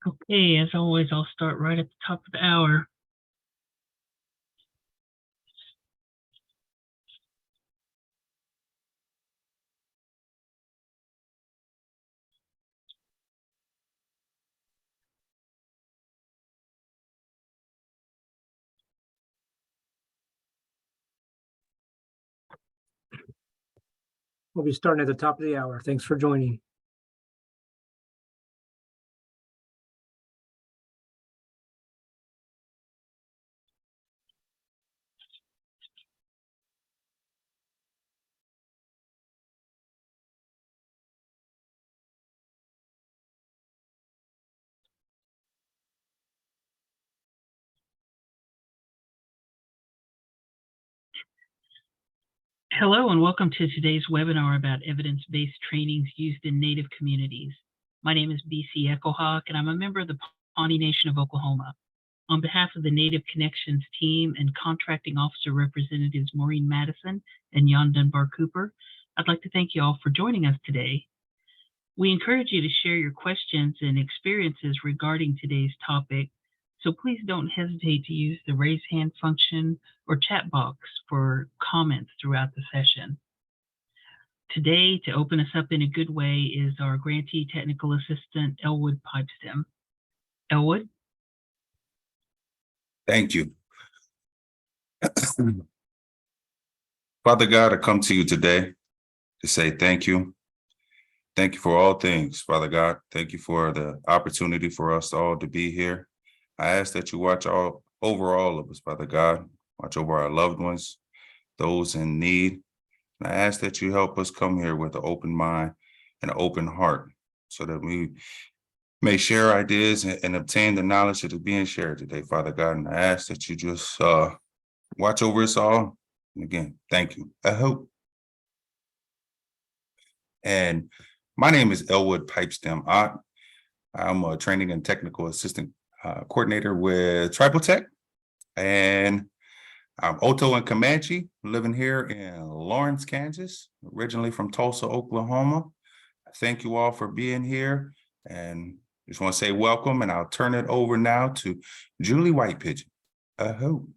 Okay, as always, I'll start right at the top of the hour. We'll be starting at the top of the hour. Thanks for joining. Hello and welcome to today's webinar about evidence-based trainings used in Native communities. My name is BC Echohawk and I'm a member of the Pawnee Nation of Oklahoma. On behalf of the Native Connections team and contracting officer representatives Maureen Madison and Jan Dunbar Cooper, I'd like to thank you all for joining us today. We encourage you to share your questions and experiences regarding today's topic, so please don't hesitate to use the raise hand function or chat box for comments throughout the session. Today, to open us up in a good way, is our grantee technical assistant, Elwood Pipestem. Elwood? Thank you. Father God, I come to you today to say thank you. Thank you for all things, Father God. Thank you for the opportunity for us all to be here. I ask that you watch over all of us, Father God. Watch over our loved ones, those in need. And I ask that you help us come here with an open mind and an open heart so that we may share ideas and obtain the knowledge that is being shared today, Father God. And I ask that you just watch over us all. And again, thank you. I hope. And my name is Elwood Pipestem Ott. I'm a training and technical assistant coordinator with Tribal Tech. And I'm Oto and Comanche, living here in Lawrence, Kansas, originally from Tulsa, Oklahoma. Thank you all for being here. And just want to say welcome, and I'll turn it over now to Julie White Pigeon. I hope.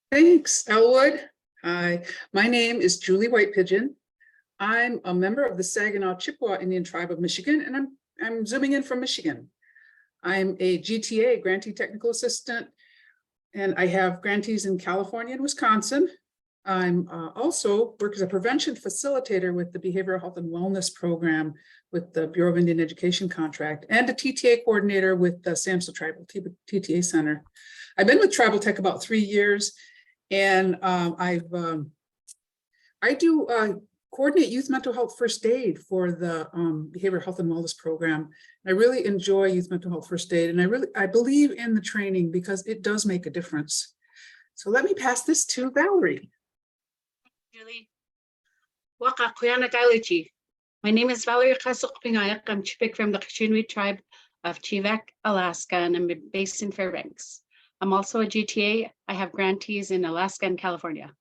Thanks, Elwood. Hi, my name is Julie White Pigeon. I'm a member of the Saginaw Chippewa Indian Tribe of Michigan, and I'm zooming in from Michigan. I'm a GTA, Grantee Technical Assistant, and I have grantees in California and Wisconsin. I'm also work as a prevention facilitator with the Behavioral Health and Wellness Program with the Bureau of Indian Education contract, and a TTA coordinator with the SAMHSA Tribal TTA Center. I've been with Tribal Tech about 3 years, and I do coordinate youth mental health first aid for the Behavioral Health and Wellness Program. I really enjoy youth mental health first aid, and I believe in the training because it does make a difference. So let me pass this to Valerie. Julie. Waka Kuyana Gailuchi. My name is Valerie Kasuk-Pingayak. I'm Chipik from the Kachinwi tribe of Chivak, Alaska, and I'm based in Fairbanks. I'm also a GTA. I have grantees in Alaska and California.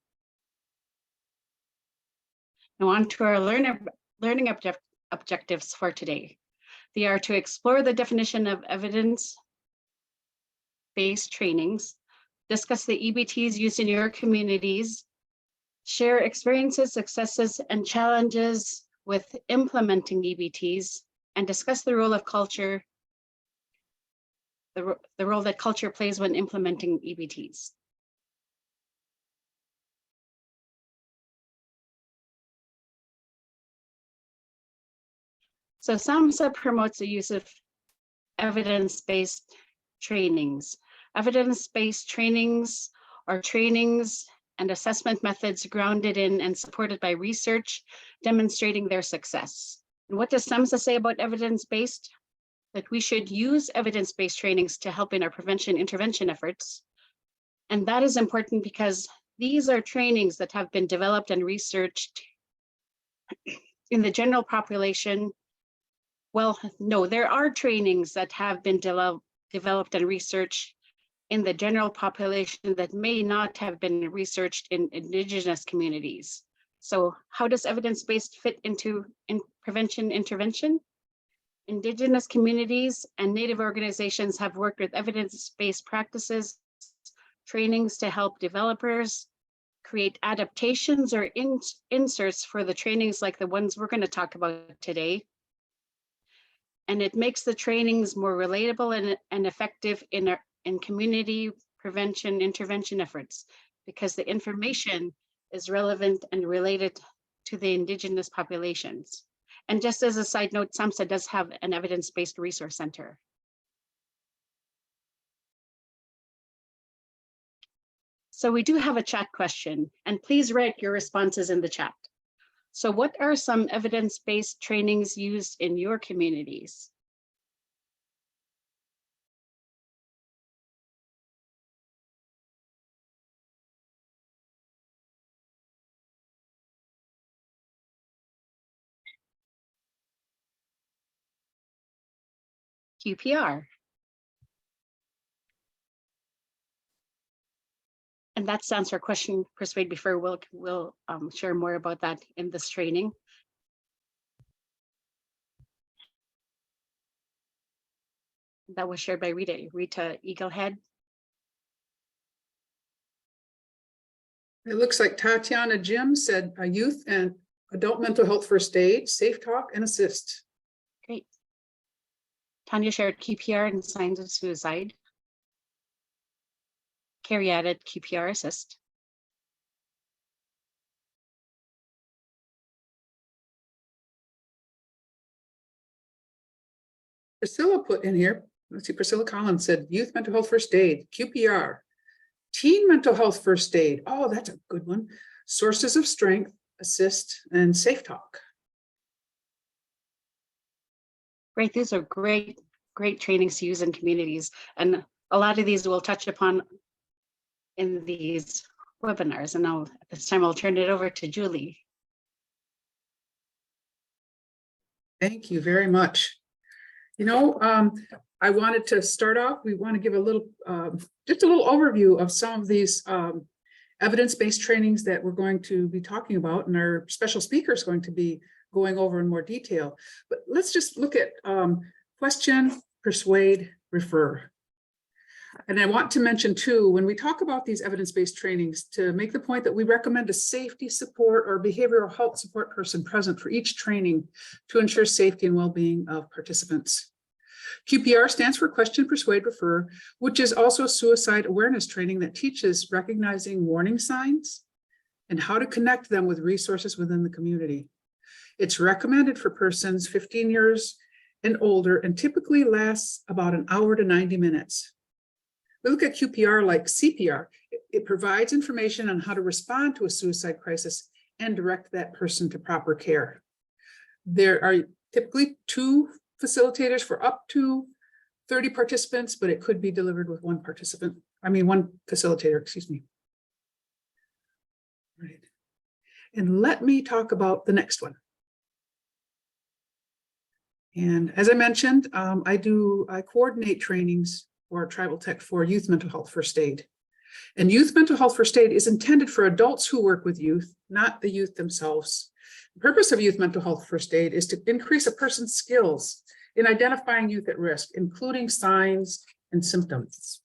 Now on to our learning objectives for today. They are to explore the definition of evidence-based trainings, discuss the EBTs used in your communities, share experiences, successes, and challenges with implementing EBTs, and discuss the role of culture, the role that culture plays when implementing EBTs. So SAMHSA promotes the use of evidence-based trainings. Evidence-based trainings are trainings and assessment methods grounded in and supported by research, demonstrating their success. And what does SAMHSA say about evidence-based? That we should use evidence-based trainings to help in our prevention intervention efforts. And that is important because these are trainings that have been developed and researched in the general population. Well, no, there are trainings that have been developed and researched in the general population that may not have been researched in indigenous communities. So how does evidence-based fit into prevention intervention? Indigenous communities and Native organizations have worked with evidence-based practices, trainings to help developers create adaptations or inserts for the trainings like the ones we're going to talk about today. And it makes the trainings more relatable and effective in community prevention intervention efforts, because the information is relevant and related to the Indigenous populations. And just as a side note, SAMHSA does have an evidence-based resource center. So we do have a chat question, and please write your responses in the chat. So what are some evidence-based trainings used in your communities? QPR. And that stands for question Persuade Before. We'll share more about that in this training. That was shared by Rita Eaglehead. It looks like Tatiana Jim said youth and adult mental health first aid, safeTALK, and assist. Great. Tanya shared QPR and signs of suicide. Carrie added QPR assist. Priscilla put in here, let's see, Priscilla Collins said youth mental health first aid, QPR. Teen mental health first aid, oh, that's a good one. Sources of strength, assist, and safeTALK. Great, these are great trainings to use in communities. And a lot of these we'll touch upon in these webinars. And now at this time, I'll turn it over to Julie. Thank you very much. You know, I wanted to start off, we want to give a little, just a little overview of some of these evidence-based trainings that we're going to be talking about, and our special speaker is going to be going over in more detail. But let's just look at question, persuade, refer. And I want to mention too, when we talk about these evidence-based trainings, to make the point that we recommend a safety support or behavioral health support person present for each training to ensure safety and well-being of participants. QPR stands for question, persuade, refer, which is also a suicide awareness training that teaches recognizing warning signs and how to connect them with resources within the community. It's recommended for persons 15 years and older and typically lasts about an hour to 90 minutes. We look at QPR like CPR. It provides information on how to respond to a suicide crisis and direct that person to proper care. There are typically 2 facilitators for up to 30 participants, but it could be delivered with one facilitator, excuse me. Right. And let me talk about the next one. And as I mentioned, I coordinate trainings for Tribal Tech for youth mental health first aid. And youth mental health first aid is intended for adults who work with youth, not the youth themselves. The purpose of youth mental health first aid is to increase a person's skills in identifying youth at risk, including signs and symptoms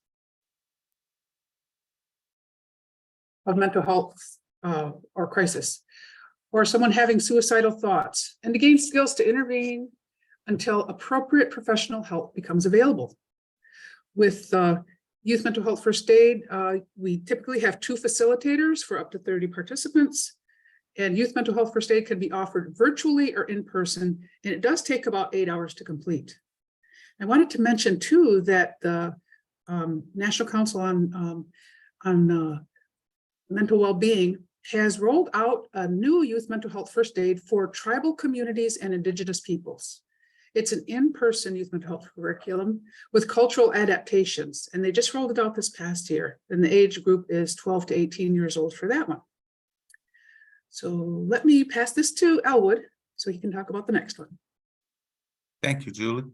of mental health or crisis, or someone having suicidal thoughts, and to gain skills to intervene until appropriate professional help becomes available. With youth mental health first aid, we typically have 2 facilitators for up to 30 participants, and youth mental health first aid can be offered virtually or in person, and it does take about 8 hours to complete. I wanted to mention too that the National Council on Mental Wellbeing has rolled out a new youth mental health first aid for tribal communities and Indigenous peoples. It's an in-person youth mental health curriculum with cultural adaptations, and they just rolled it out this past year, and the age group is 12 to 18 years old for that one. So let me pass this to Elwood so he can talk about the next one. Thank you, Julie.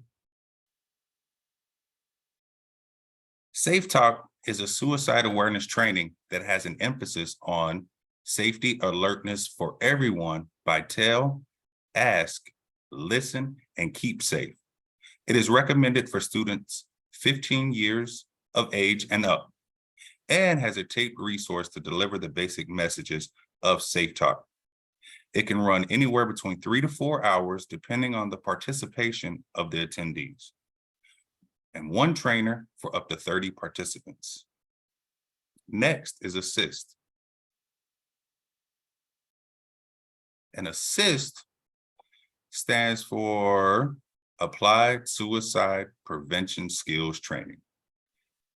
safeTALK is a suicide awareness training that has an emphasis on safety alertness for everyone by tell, ask, listen, and keep safe. It is recommended for students 15 years of age and up, and has a taped resource to deliver the basic messages of safeTALK. It can run anywhere between 3 to 4 hours, depending on the participation of the attendees, and one trainer for up to 30 participants. Next is ASSIST. And ASSIST stands for Applied Suicide Prevention Skills Training.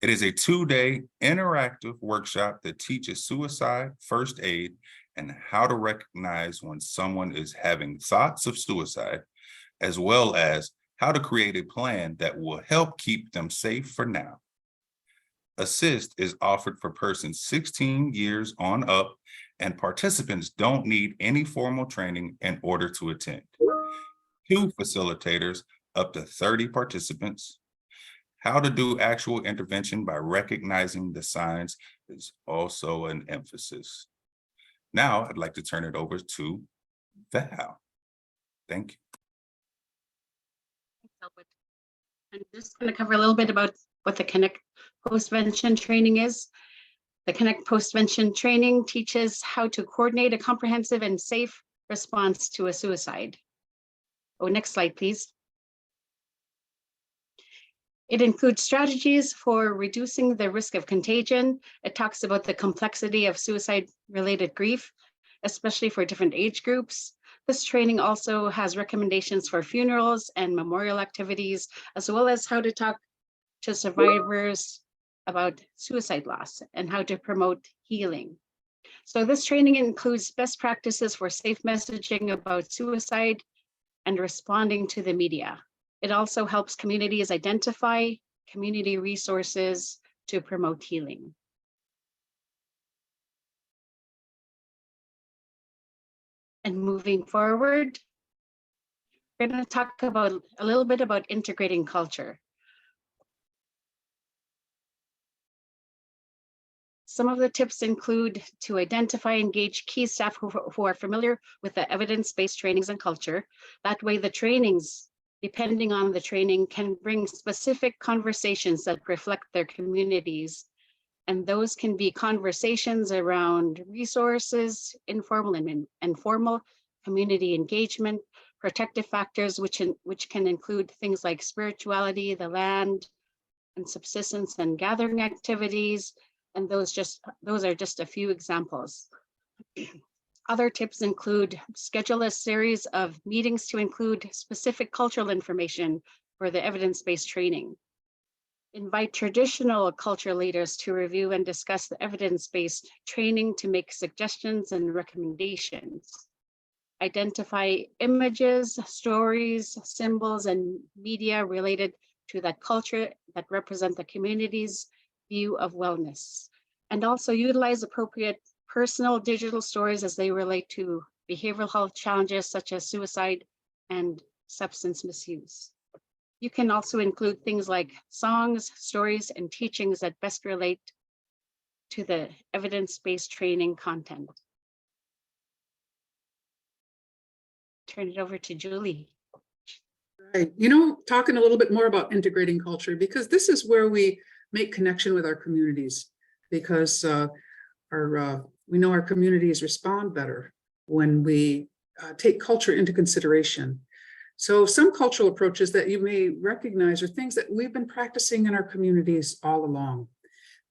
It is a 2-day interactive workshop that teaches suicide first aid and how to recognize when someone is having thoughts of suicide, as well as how to create a plan that will help keep them safe for now. ASSIST is offered for persons 16 years on up, and participants don't need any formal training in order to attend. 2 facilitators, up to 30 participants. How to do actual intervention by recognizing the signs is also an emphasis. Now, I'd like to turn it over to Val. Thank you. I'm just going to cover a little bit about what the Connect Postvention training is. The Connect Postvention training teaches how to coordinate a comprehensive and safe response to a suicide. Oh, next slide, please. It includes strategies for reducing the risk of contagion. It talks about the complexity of suicide-related grief, especially for different age groups. This training also has recommendations for funerals and memorial activities, as well as how to talk to survivors about suicide loss and how to promote healing. So this training includes best practices for safe messaging about suicide and responding to the media. It also helps communities identify community resources to promote healing. And moving forward, we're going to talk about a little bit about integrating culture. Some of the tips include to identify and engage key staff who are familiar with the evidence-based trainings and culture. That way the trainings, depending on the training, can bring specific conversations that reflect their communities. And those can be conversations around resources, informal and formal, community engagement, protective factors, which can include things like spirituality, the land, and subsistence and gathering activities. And those are just a few examples. Other tips include schedule a series of meetings to include specific cultural information for the evidence-based training. Invite traditional culture leaders to review and discuss the evidence-based training to make suggestions and recommendations. Identify images, stories, symbols, and media related to that culture that represent the community's view of wellness. And also utilize appropriate personal digital stories as they relate to behavioral health challenges such as suicide and substance misuse. You can also include things like songs, stories, and teachings that best relate to the evidence-based training content. Turn it over to Julie. Right. Talking a little bit more about integrating culture, because this is where we make connection with our communities, because we know our communities respond better when we take culture into consideration. So some cultural approaches that you may recognize are things that we've been practicing in our communities all along.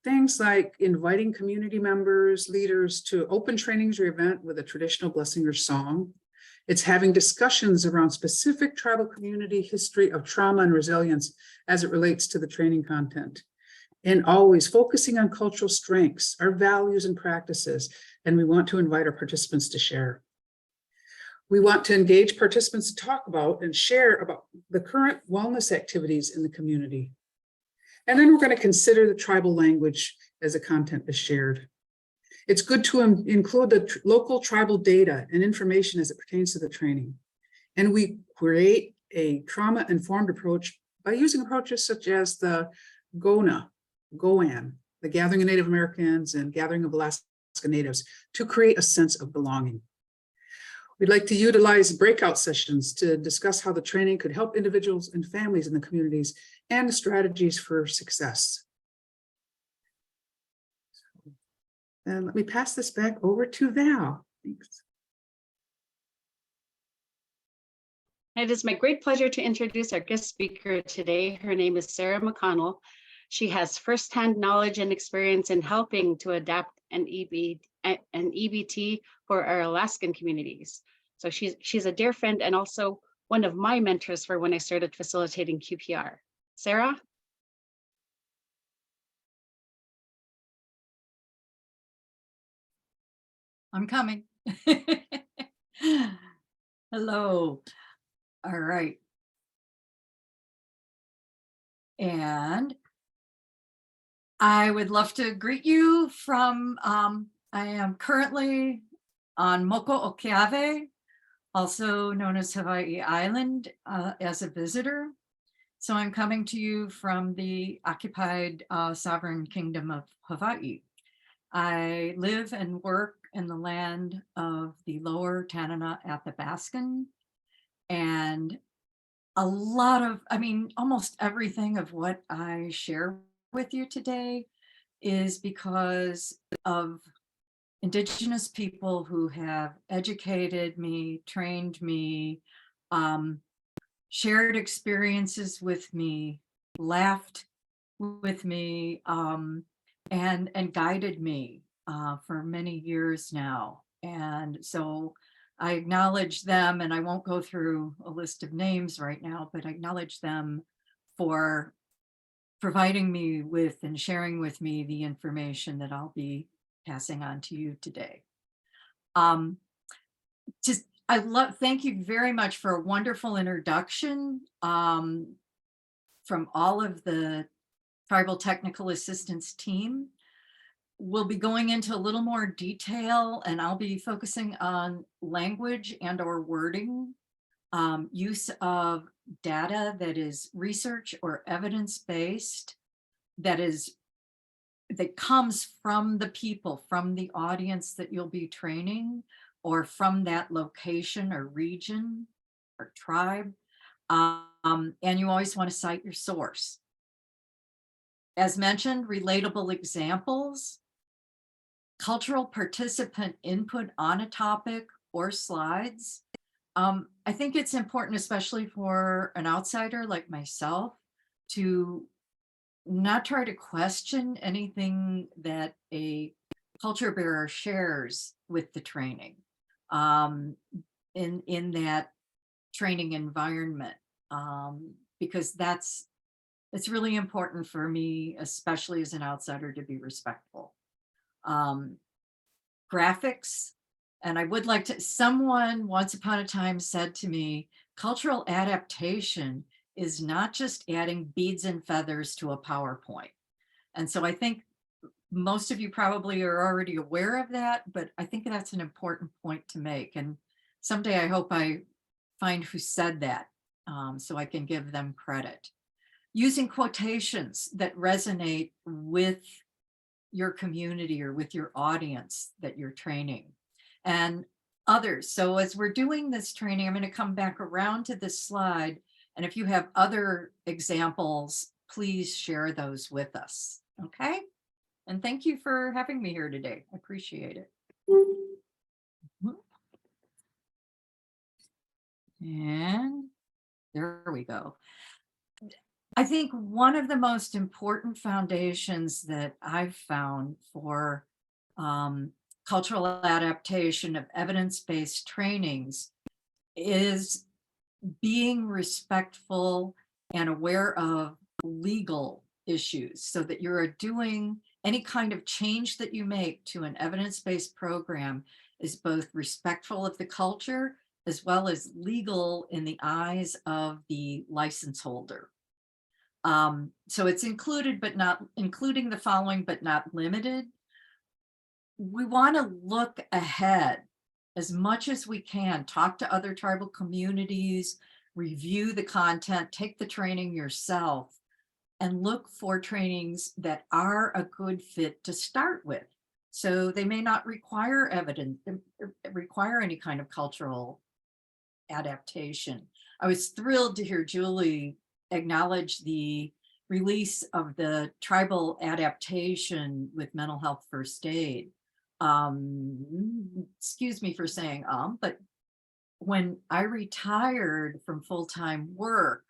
Things like inviting community members, leaders to open trainings or event with a traditional blessing or song. It's having discussions around specific tribal community history of trauma and resilience as it relates to the training content. And always focusing on cultural strengths, our values and practices, and we want to invite our participants to share. We want to engage participants to talk about and share about the current wellness activities in the community. And then we're going to consider the tribal language as the content is shared. It's good to include the local tribal data and information as it pertains to the training. And we create a trauma-informed approach by using approaches such as the GOAN, the Gathering of Native Americans and Gathering of Alaska Natives, to create a sense of belonging. We'd like to utilize breakout sessions to discuss how the training could help individuals and families in the communities and strategies for success. And let me pass this back over to Val. Thanks. It is my great pleasure to introduce our guest speaker today. Her name is Sarah McConnell. She has firsthand knowledge and experience in helping to adapt an EBT for our Alaskan communities. So she's a dear friend and also one of my mentors for when I started facilitating QPR. Sarah? I'm coming. Hello. All right. And I would love to greet you from, I am currently on Moko Okeawe, also known as Hawaii Island, as a visitor. So I'm coming to you from the occupied sovereign kingdom of Hawaii. I live and work in the land of the Lower Tanana Athabascan, and a lot of, almost everything of what I share with you today is because of Indigenous people who have educated me, trained me, shared experiences with me, laughed with me, and guided me for many years now. And so I acknowledge them, and I won't go through a list of names right now, but I acknowledge them for providing me with and sharing with me the information that I'll be passing on to you today. Thank you very much for a wonderful introduction from all of the Tribal Technical Assistance team. We'll be going into a little more detail, and I'll be focusing on language and or wording, use of data that is research or evidence-based, that comes from the people, from the audience that you'll be training, or from that location or region or tribe. And you always want to cite your source. As mentioned, relatable examples, cultural participant input on a topic or slides. I think it's important, especially for an outsider like myself, to not try to question anything that a culture bearer shares with the training in that training environment, because it's really important for me, especially as an outsider, to be respectful. Graphics, and I would like to, someone once upon a time said to me, cultural adaptation is not just adding beads and feathers to a PowerPoint. And so I think most of you probably are already aware of that, but I think that's an important point to make. And someday I hope I find who said that, so I can give them credit. Using quotations that resonate with your community or with your audience that you're training, and others. So as we're doing this training, I'm going to come back around to this slide. And if you have other examples, please share those with us. Okay. And thank you for having me here today. I appreciate it. And there we go. I think one of the most important foundations that I've found for cultural adaptation of evidence-based trainings is being respectful and aware of legal issues, so that you're doing any kind of change that you make to an evidence-based program is both respectful of the culture as well as legal in the eyes of the license holder. So it's included, but not including the following, but not limited. We want to look ahead as much as we can, talk to other tribal communities, review the content, take the training yourself, and look for trainings that are a good fit to start with. So they may not require require any kind of cultural adaptation. I was thrilled to hear Julie acknowledge the release of the tribal adaptation with mental health first aid. Excuse me for saying but when I retired from full-time work,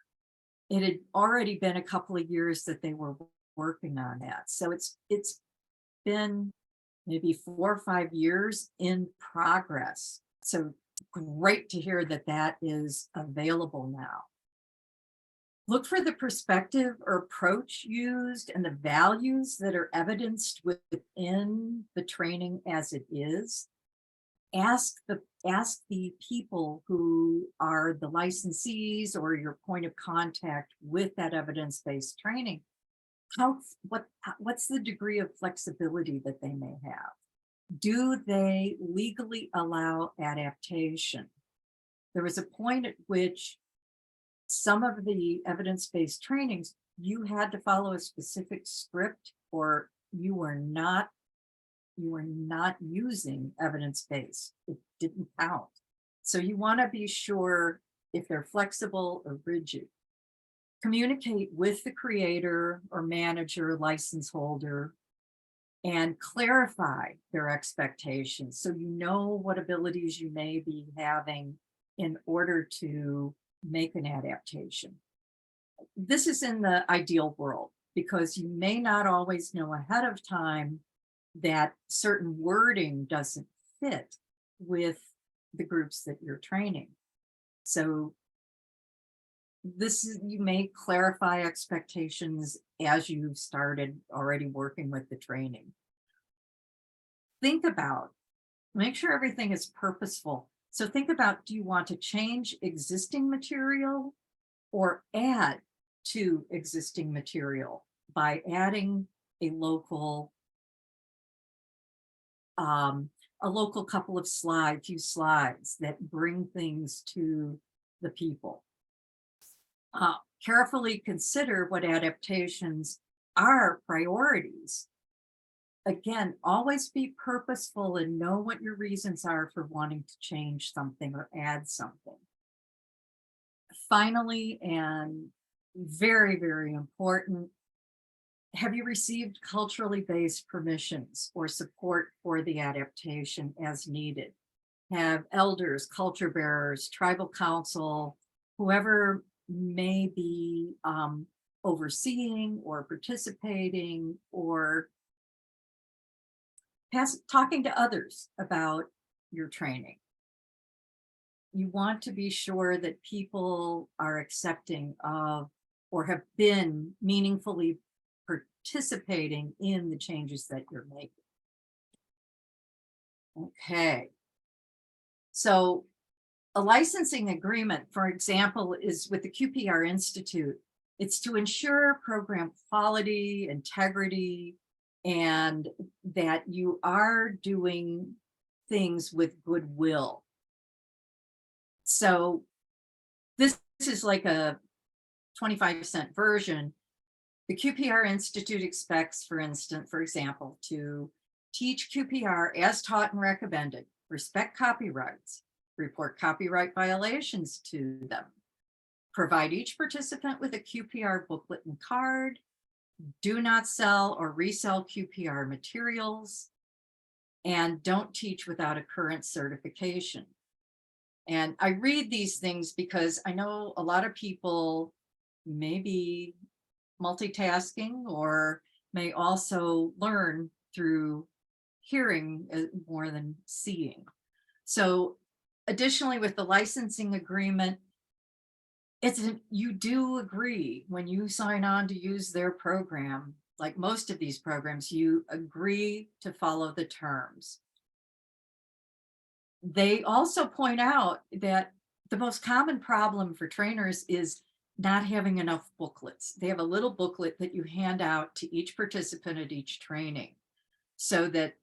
it had already been a couple of years that they were working on that. So it's been maybe 4 or 5 years in progress. So great to hear that that is available now. Look for the perspective or approach used and the values that are evidenced within the training as it is. Ask the people who are the licensees or your point of contact with that evidence-based training, what's the degree of flexibility that they may have? Do they legally allow adaptation? There was a point at which some of the evidence-based trainings, you had to follow a specific script or you were not using evidence-based. It didn't count. So you want to be sure if they're flexible or rigid. Communicate with the creator or manager, license holder, and clarify their expectations so you know what abilities you may be having in order to make an adaptation. This is in the ideal world because you may not always know ahead of time that certain wording doesn't fit with the groups that you're training. So you may clarify expectations as you've started already working with the training. Make sure everything is purposeful. So think about, do you want to change existing material or add to existing material by adding a local couple of few slides that bring things to the people. Carefully consider what adaptations are priorities. Again, always be purposeful and know what your reasons are for wanting to change something or add something. Finally, and very, very important, have you received culturally based permissions or support for the adaptation as needed? Have elders, culture bearers, tribal council, whoever may be overseeing or participating or talking to others about your training. You want to be sure that people are accepting of or have been meaningfully participating in the changes that you're making. Okay. So a licensing agreement, for example, is with the QPR Institute. It's to ensure program quality, integrity, and that you are doing things with goodwill. So this is like a 25-cent version. The QPR Institute expects, for example, to teach QPR as taught and recommended, respect copyrights, report copyright violations to them, provide each participant with a QPR booklet and card, do not sell or resell QPR materials, and don't teach without a current certification. And I read these things because I know a lot of people may be multitasking or may also learn through hearing more than seeing. So additionally, with the licensing agreement, you do agree when you sign on to use their program, like most of these programs, you agree to follow the terms. They also point out that the most common problem for trainers is not having enough booklets. They have a little booklet that you hand out to each participant at each training, so that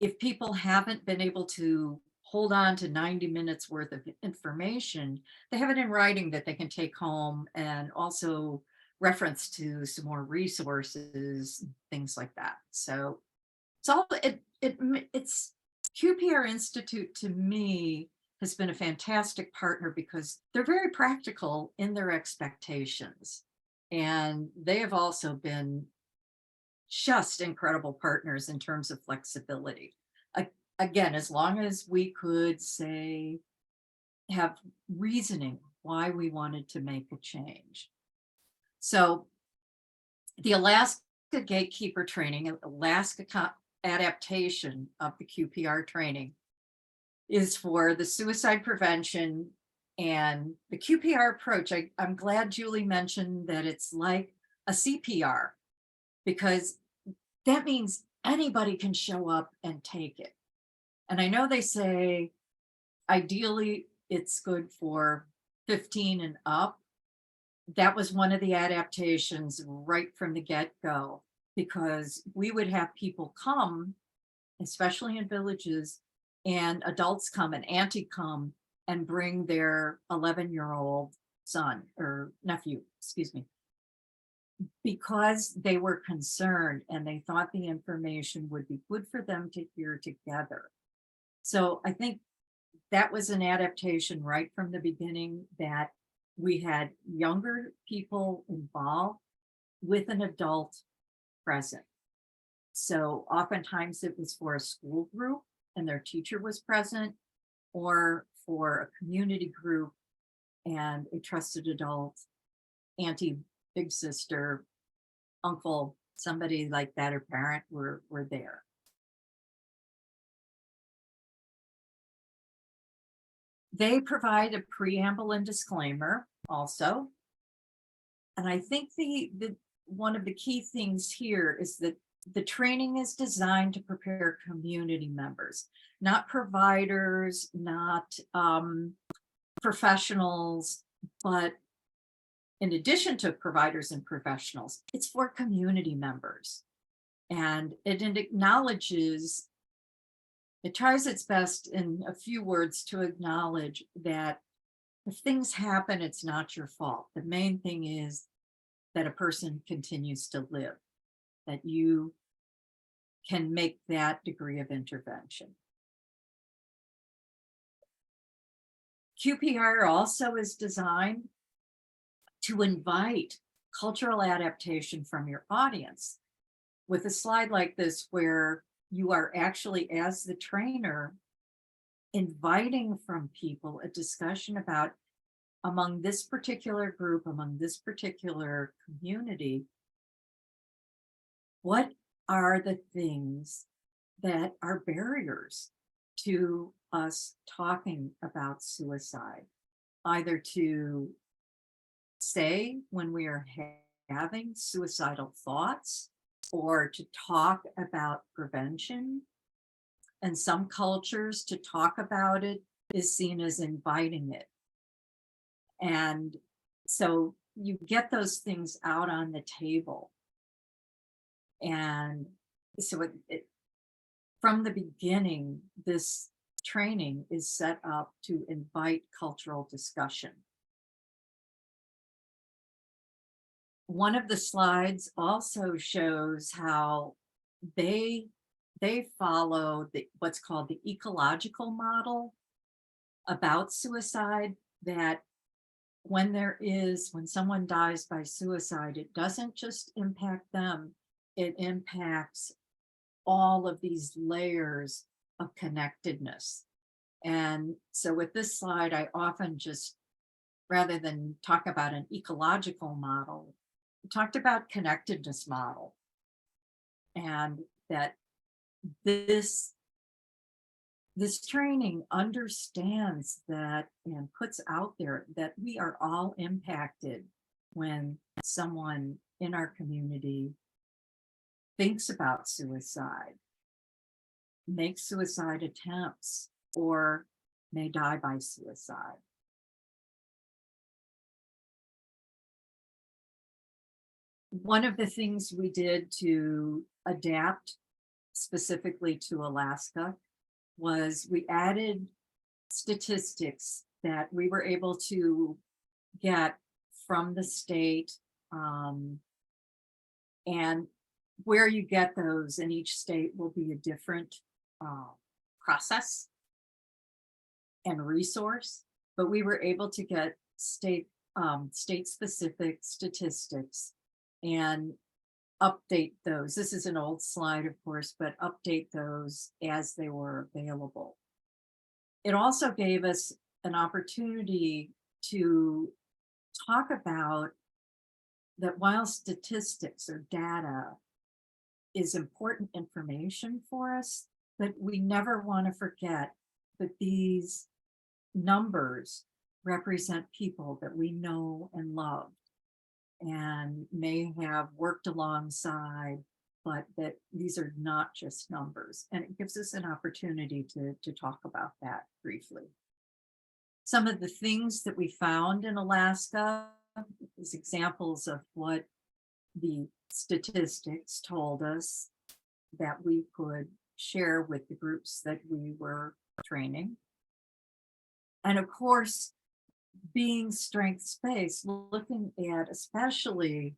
if people haven't been able to hold on to 90 minutes worth of information, they have it in writing that they can take home and also reference to some more resources, things like that. So it's QPR Institute to me has been a fantastic partner because they're very practical in their expectations. And they have also been just incredible partners in terms of flexibility. Again, as long as we could say, have reasoning why we wanted to make a change. So the Alaska Gatekeeper training, Alaska adaptation of the QPR training is for the suicide prevention and the QPR approach. I'm glad Julie mentioned that it's like a CPR, because that means anybody can show up and take it. And I know they say ideally it's good for 15 and up. That was one of the adaptations right from the get-go, because we would have people come, especially in villages, and adults come, and auntie come and bring their 11-year-old son or nephew, excuse me, because they were concerned and they thought the information would be good for them to hear together. So I think that was an adaptation right from the beginning, that we had younger people involved with an adult present. So oftentimes it was for a school group and their teacher was present, or for a community group and a trusted adult, auntie, big sister, uncle, somebody like that, or parent were there. They provide a preamble and disclaimer also. And I think the one of the key things here is that the training is designed to prepare community members, not providers, not professionals, but in addition to providers and professionals, it's for community members. And it acknowledges, it tries its best in a few words to acknowledge that if things happen, it's not your fault. The main thing is that a person continues to live, that you can make that degree of intervention. QPR also is designed to invite cultural adaptation from your audience, with a slide like this where you are actually, as the trainer, inviting from people a discussion about, among this particular group, among this particular community, what are the things that are barriers to us talking about suicide, either to say when we are having suicidal thoughts, or to talk about prevention. And some cultures, to talk about it is seen as inviting it. And so you get those things out on the table. And so from the beginning, this training is set up to invite cultural discussion. One of the slides also shows how they follow what's called the ecological model about suicide, that when someone dies by suicide, it doesn't just impact them, it impacts all of these layers of connectedness. And so with this slide, I often just, rather than talk about an ecological model, talked about connectedness model, and that this training understands that and puts out there that we are all impacted when someone in our community thinks about suicide, makes suicide attempts, or may die by suicide. One of the things we did to adapt specifically to Alaska was we added statistics that we were able to get from the state, and where you get those in each state will be a different process and resource, but we were able to get state-specific statistics and update those. This is an old slide, of course, but update those as they were available. It also gave us an opportunity to talk about that while statistics or data is important information for us, but we never want to forget that these numbers represent people that we know and love and may have worked alongside, but that these are not just numbers. And it gives us an opportunity to talk about that briefly. Some of the things that we found in Alaska is examples of what the statistics told us that we could share with the groups that we were training. And of course, being strengths-based, looking at especially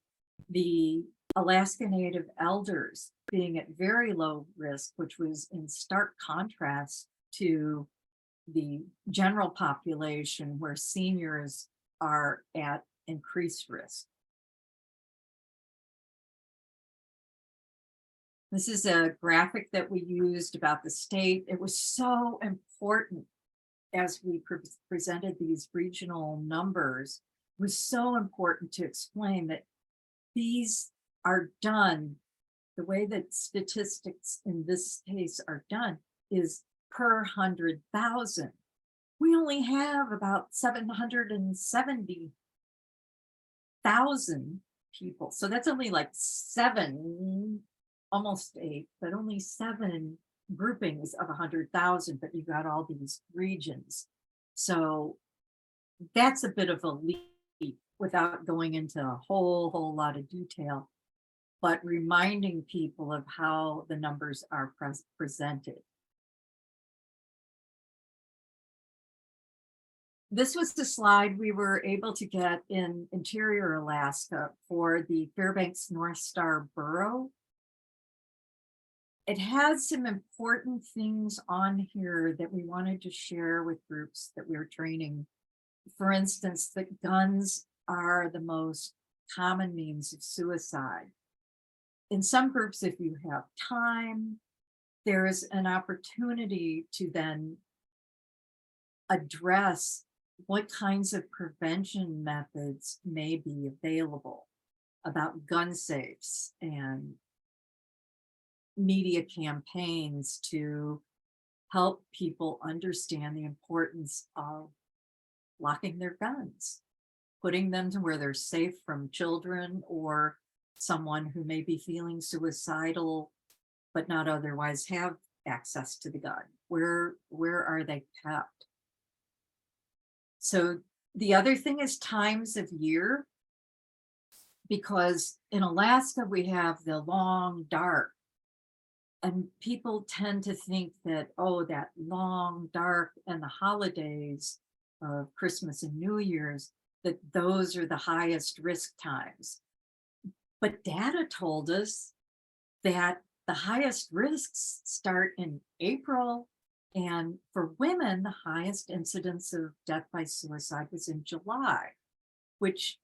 the Alaska Native elders being at very low risk, which was in stark contrast to the general population where seniors are at increased risk. This is a graphic that we used about the state. It was so important as we presented these regional numbers. It was so important to explain that these are done, the way that statistics in this case are done is per 100,000. We only have about 770,000 people. So that's only like 7, almost 8, but only 7 groupings of 100,000, but you've got all these regions. So that's a bit of a leap without going into a whole lot of detail, but reminding people of how the numbers are presented. This was the slide we were able to get in interior Alaska for the Fairbanks North Star Borough. It has some important things on here that we wanted to share with groups that we were training. For instance, that guns are the most common means of suicide. In some groups, if you have time, there is an opportunity to then address what kinds of prevention methods may be available, about gun safes and media campaigns to help people understand the importance of locking their guns, putting them to where they're safe from children or someone who may be feeling suicidal but not otherwise have access to the gun. Where are they kept? So the other thing is times of year, because in Alaska we have the long dark, and people tend to think that, oh, that long dark and the holidays of Christmas and New Year's, that those are the highest risk times. But data told us that the highest risks start in April, and for women, the highest incidence of death by suicide was in July, which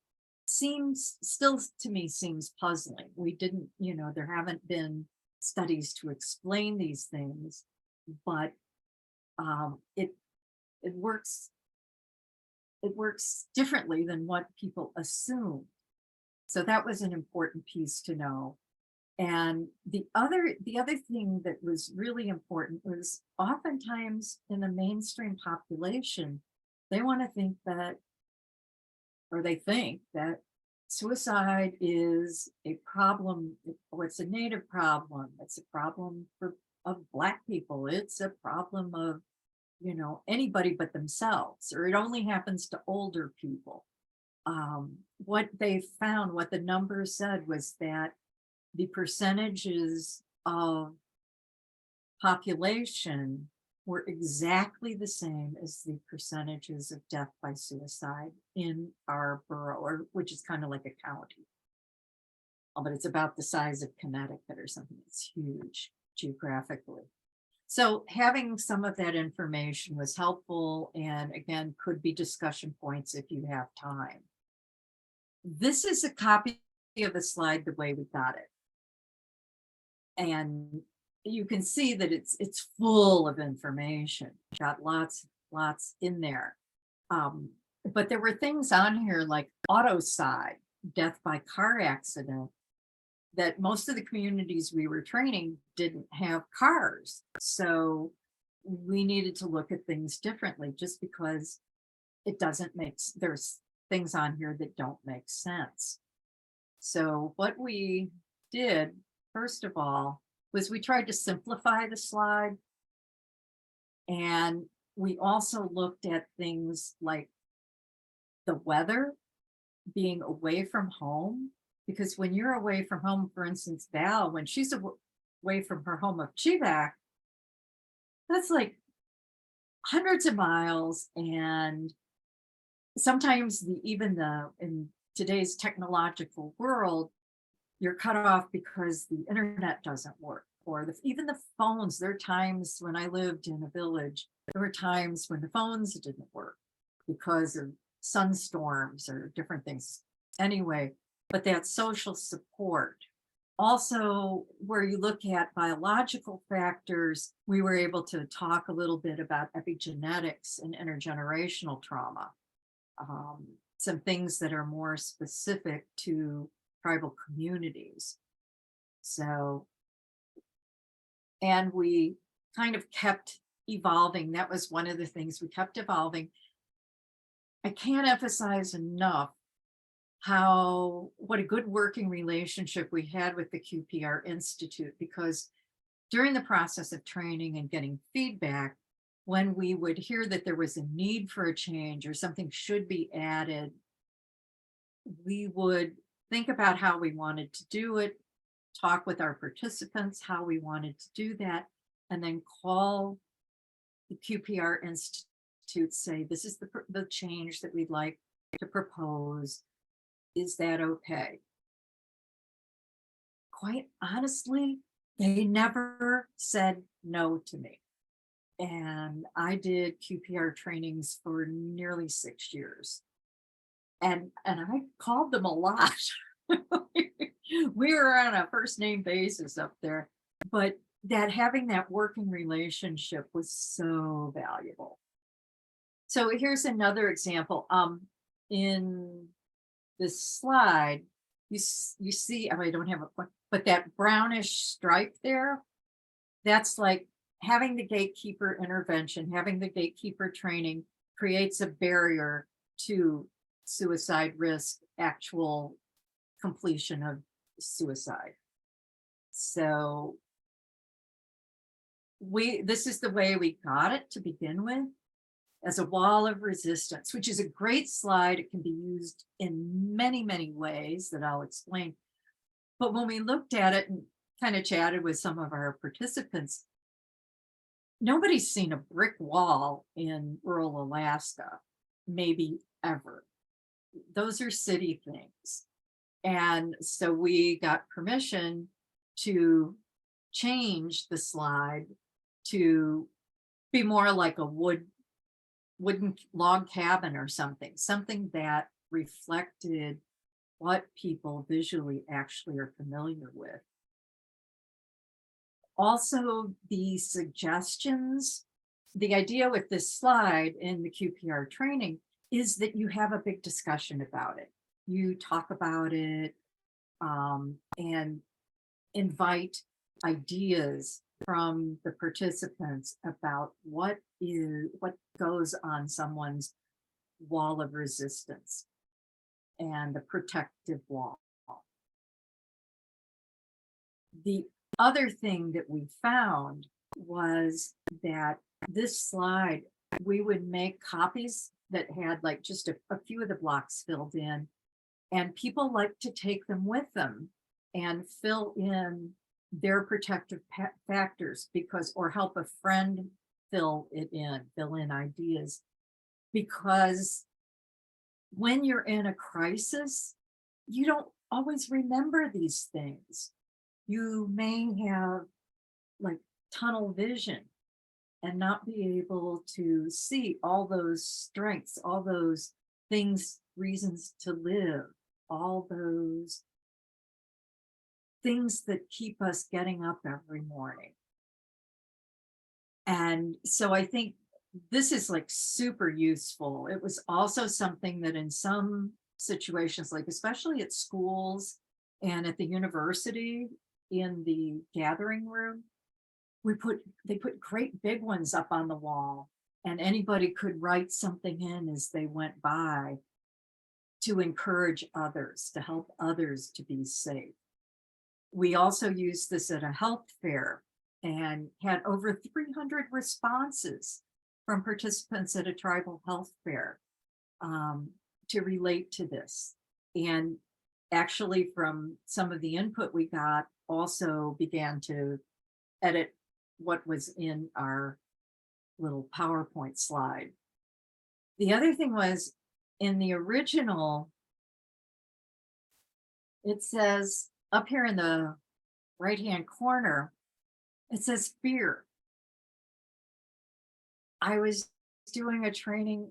still to me seems puzzling. We didn't, there haven't been studies to explain these things, but it works differently than what people assume. So that was an important piece to know. And the other thing that was really important was oftentimes in the mainstream population, they want to think that, or they think that suicide is a problem, or it's a Native problem. It's a problem of Black people. It's a problem of, anybody but themselves, or it only happens to older people. What they found, what the numbers said was that the percentages of population were exactly the same as the percentages of death by suicide in our borough, which is kind of like a county. but it's about the size of Connecticut or something. It's huge geographically. So having some of that information was helpful, and again, could be discussion points if you have time. This is a copy of the slide the way we got it. And you can see that it's full of information, got lots in there. But there were things on here like autocide, death by car accident, that most of the communities we were training didn't have cars. So we needed to look at things differently, just because it doesn't there's things on here that don't make sense. So what we did, first of all, was we tried to simplify the slide. And we also looked at things like the weather, being away from home, because when you're away from home, for instance, Val, when she's away from her home of Chivak, that's like hundreds of miles. And sometimes in today's technological world, you're cut off because the internet doesn't work, or even the phones. There are times when I lived in a village, there were times when the phones didn't work because of sunstorms or different things. Anyway, but that social support. Also, where you look at biological factors, we were able to talk a little bit about epigenetics and intergenerational trauma. Some things that are more specific to tribal communities. So, and we kind of kept evolving. That was one of the things, we kept evolving. I can't emphasize enough what a good working relationship we had with the QPR Institute, because during the process of training and getting feedback, when we would hear that there was a need for a change or something should be added, we would think about how we wanted to do it, talk with our participants, how we wanted to do that, and then call the QPR Institute, say, this is the change that we'd like to propose. Is that okay? Quite honestly, they never said no to me. And I did QPR trainings for nearly 6 years. And I called them a lot. We were on a first name basis up there, but having that working relationship was so valuable. So here's another example. In this slide, you see, I don't have a point, but that brownish stripe there, that's like having the gatekeeper intervention, having the gatekeeper training creates a barrier to suicide risk, actual completion of suicide. So this is the way we got it to begin with, as a wall of resistance, which is a great slide. It can be used in many, many ways that I'll explain. But when we looked at it and kind of chatted with some of our participants, nobody's seen a brick wall in rural Alaska, maybe ever. Those are city things. And so we got permission to change the slide to be more like a wooden log cabin or something that reflected what people visually actually are familiar with. Also, the suggestions, the idea with this slide in the QPR training is that you have a big discussion about it. You talk about it and invite ideas from the participants about what goes on someone's wall of resistance and the protective wall. The other thing that we found was that this slide, we would make copies that had like just a few of the blocks filled in, and people like to take them with them and fill in their protective factors, or help a friend fill in ideas, because when you're in a crisis, you don't always remember these things. You may have like tunnel vision and not be able to see all those strengths, all those things, reasons to live, all those things that keep us getting up every morning. And so I think this is like super useful. It was also something that in some situations, like especially at schools and at the university in the gathering room, they put great big ones up on the wall, and anybody could write something in as they went by to encourage others, to help others to be safe. We also used this at a health fair and had over 300 responses from participants at a tribal health fair to relate to this. And actually from some of the input we got, also began to edit what was in our little PowerPoint slide. The other thing was in the original, it says up here in the right-hand corner, it says fear. I was doing a training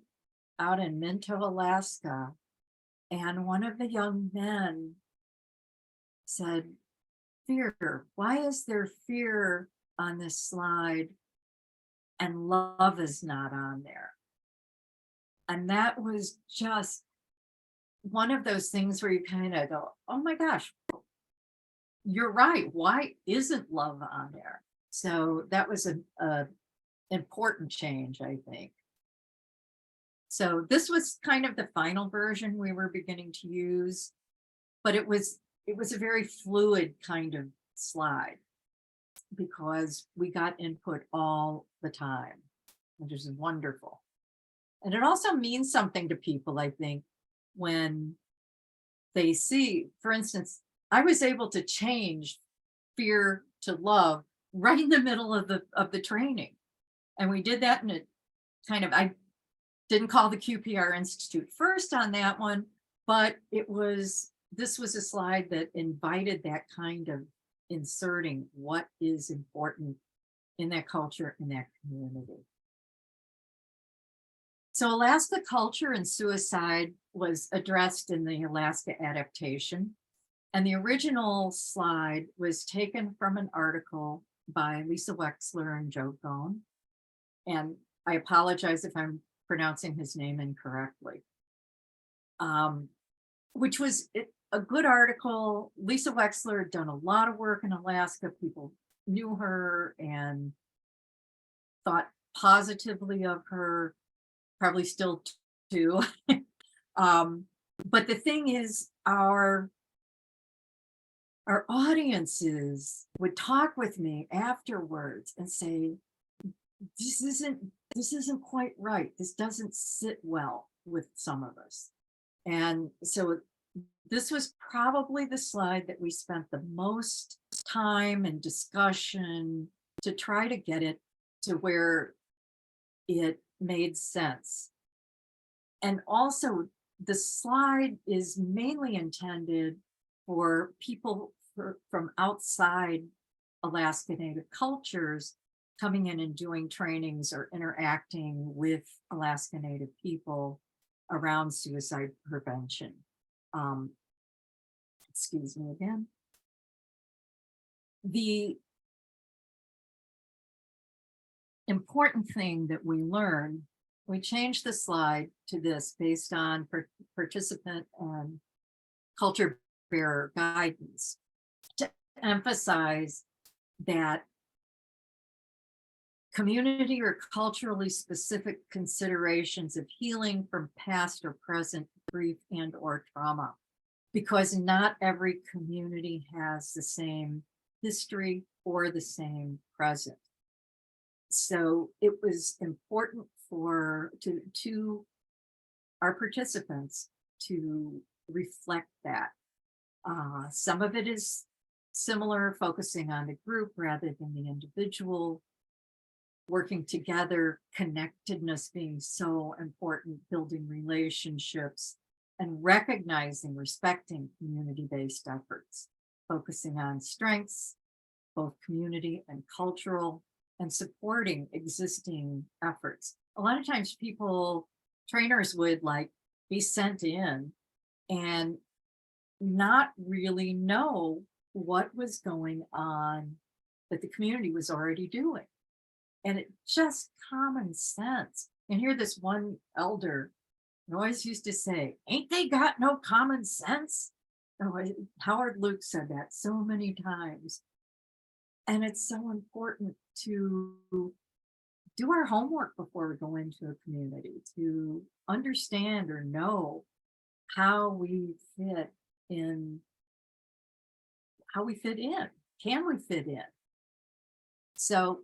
out in Minto, Alaska, and one of the young men said, fear, why is there fear on this slide and love is not on there? And that was just one of those things where you kind of go, oh my gosh, you're right. Why isn't love on there? So that was a important change, I think. So this was kind of the final version we were beginning to use, but it was a very fluid kind of slide because we got input all the time, which is wonderful. And it also means something to people, I think, when they see, for instance, I was able to change fear to love right in the middle of the training. And we did that in a kind of, I didn't call the QPR Institute first on that one, but this was a slide that invited that kind of inserting what is important in that culture, in that community. So Alaska culture and suicide was addressed in the Alaska adaptation. And the original slide was taken from an article by Lisa Wexler and Joe Gone. And I apologize if I'm pronouncing his name incorrectly. Which was a good article. Lisa Wexler had done a lot of work in Alaska. People knew her and thought positively of her, probably still do. But the thing is, our audiences would talk with me afterwards and say, this isn't quite right. This doesn't sit well with some of us. And so this was probably the slide that we spent the most time and discussion to try to get it to where it made sense. And also the slide is mainly intended for people from outside Alaska Native cultures coming in and doing trainings or interacting with Alaska Native people around suicide prevention. Excuse me again. The important thing that we learned, we changed the slide to this based on participant and culture bearer guidance to emphasize that community or culturally specific considerations of healing from past or present grief and or trauma, because not every community has the same history or the same present. So it was important to our participants to reflect that. Some of it is similar, focusing on the group rather than the individual, working together, connectedness being so important, building relationships. and recognizing, respecting community-based efforts, focusing on strengths, both community and cultural, and supporting existing efforts. A lot of times trainers would like be sent in and not really know what was going on that the community was already doing. And it just common sense. And here this one elder always used to say, ain't they got no common sense? Howard Luke said that so many times. And it's so important to do our homework before we go into a community, to understand or know how we fit in, can we fit in? So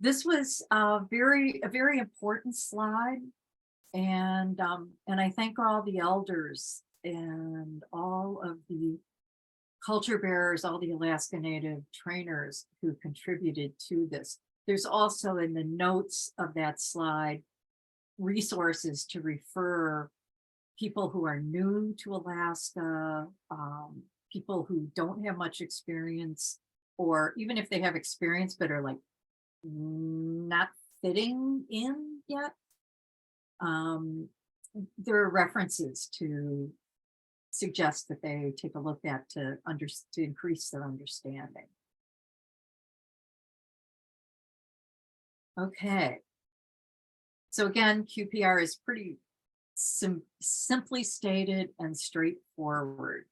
this was a very important slide. And I thank all the elders and all of the culture bearers, all the Alaska Native trainers who contributed to this. There's also in the notes of that slide resources to refer people who are new to Alaska, people who don't have much experience, or even if they have experience but are like not fitting in yet. There are references to suggest that they take a look at to increase their understanding. Okay. So again, QPR is pretty simply stated and straightforward.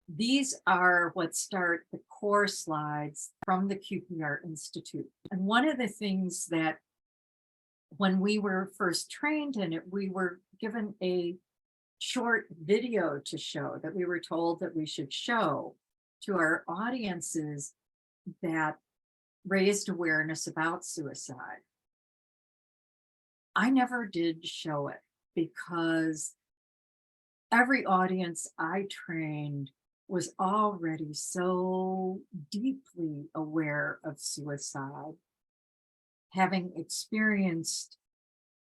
These are what start the core slides from the QPR Institute. And one of the things that when we were first trained in it, we were given a short video to show, that we were told that we should show to our audiences that raised awareness about suicide. I never did show it because every audience I trained was already so deeply aware of suicide, having experienced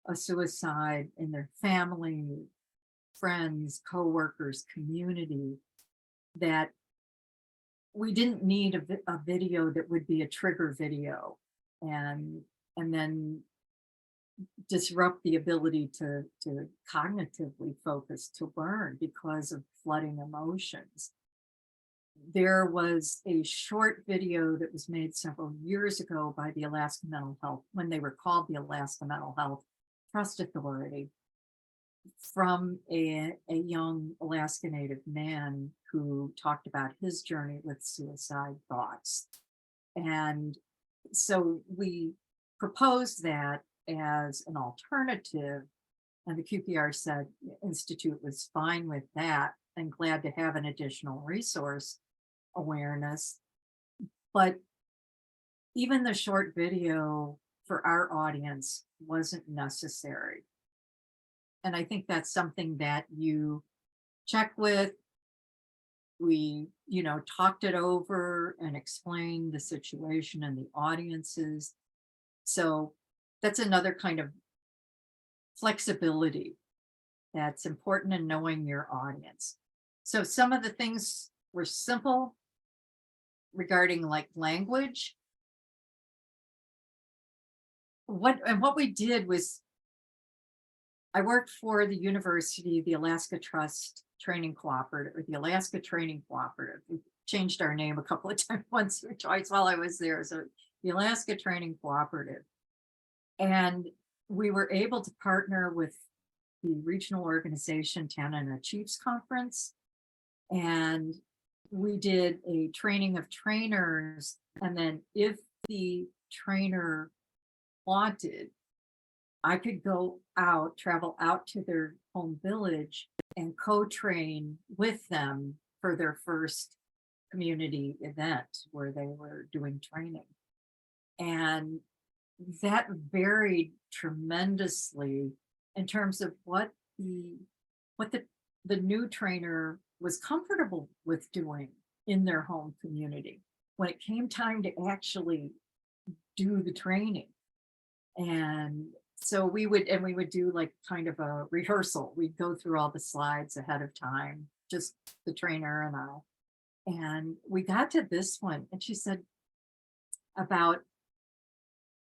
a suicide in their family, friends, coworkers, community, that we didn't need a video that would be a trigger video and then disrupt the ability to cognitively focus, to learn because of flooding emotions. There was a short video that was made several years ago by the Alaska Mental Health, when they were called the Alaska Mental Health Trust Authority, from a young Alaska Native man who talked about his journey with suicide thoughts. And so we proposed that as an alternative, and the QPR said Institute was fine with that and glad to have an additional resource awareness. But even the short video for our audience wasn't necessary. And I think that's something that you check with. We, talked it over and explained the situation and the audiences. So that's another kind of flexibility that's important in knowing your audience. So some of the things were simple regarding like language. What we did was, I worked for the university, the Alaska Trust Training Cooperative, or the Alaska Training Cooperative. We changed our name a couple of times, once or twice while I was there. So the Alaska Training Cooperative. And we were able to partner with the regional organization Tanana Chiefs Conference. And we did a training of trainers. And then if the trainer wanted, I could travel out to their home village and co-train with them for their first community event where they were doing training. And that varied tremendously in terms of what the new trainer was comfortable with doing in their home community when it came time to actually do the training. And So we would do like kind of a rehearsal. We'd go through all the slides ahead of time, just the trainer and I. And we got to this one, and she said about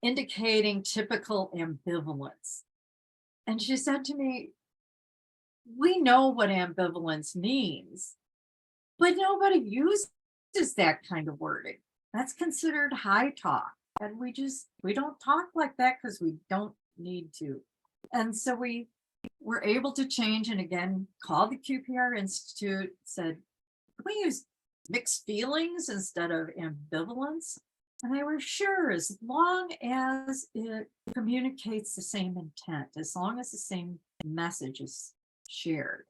indicating typical ambivalence. And she said to me, we know what ambivalence means, but nobody uses that kind of wording. That's considered high talk. And we don't talk like that because we don't need to. And so we were able to change and again, call the QPR Institute, said, can we use mixed feelings instead of ambivalence? And they were sure, as long as it communicates the same intent, as long as the same message is shared.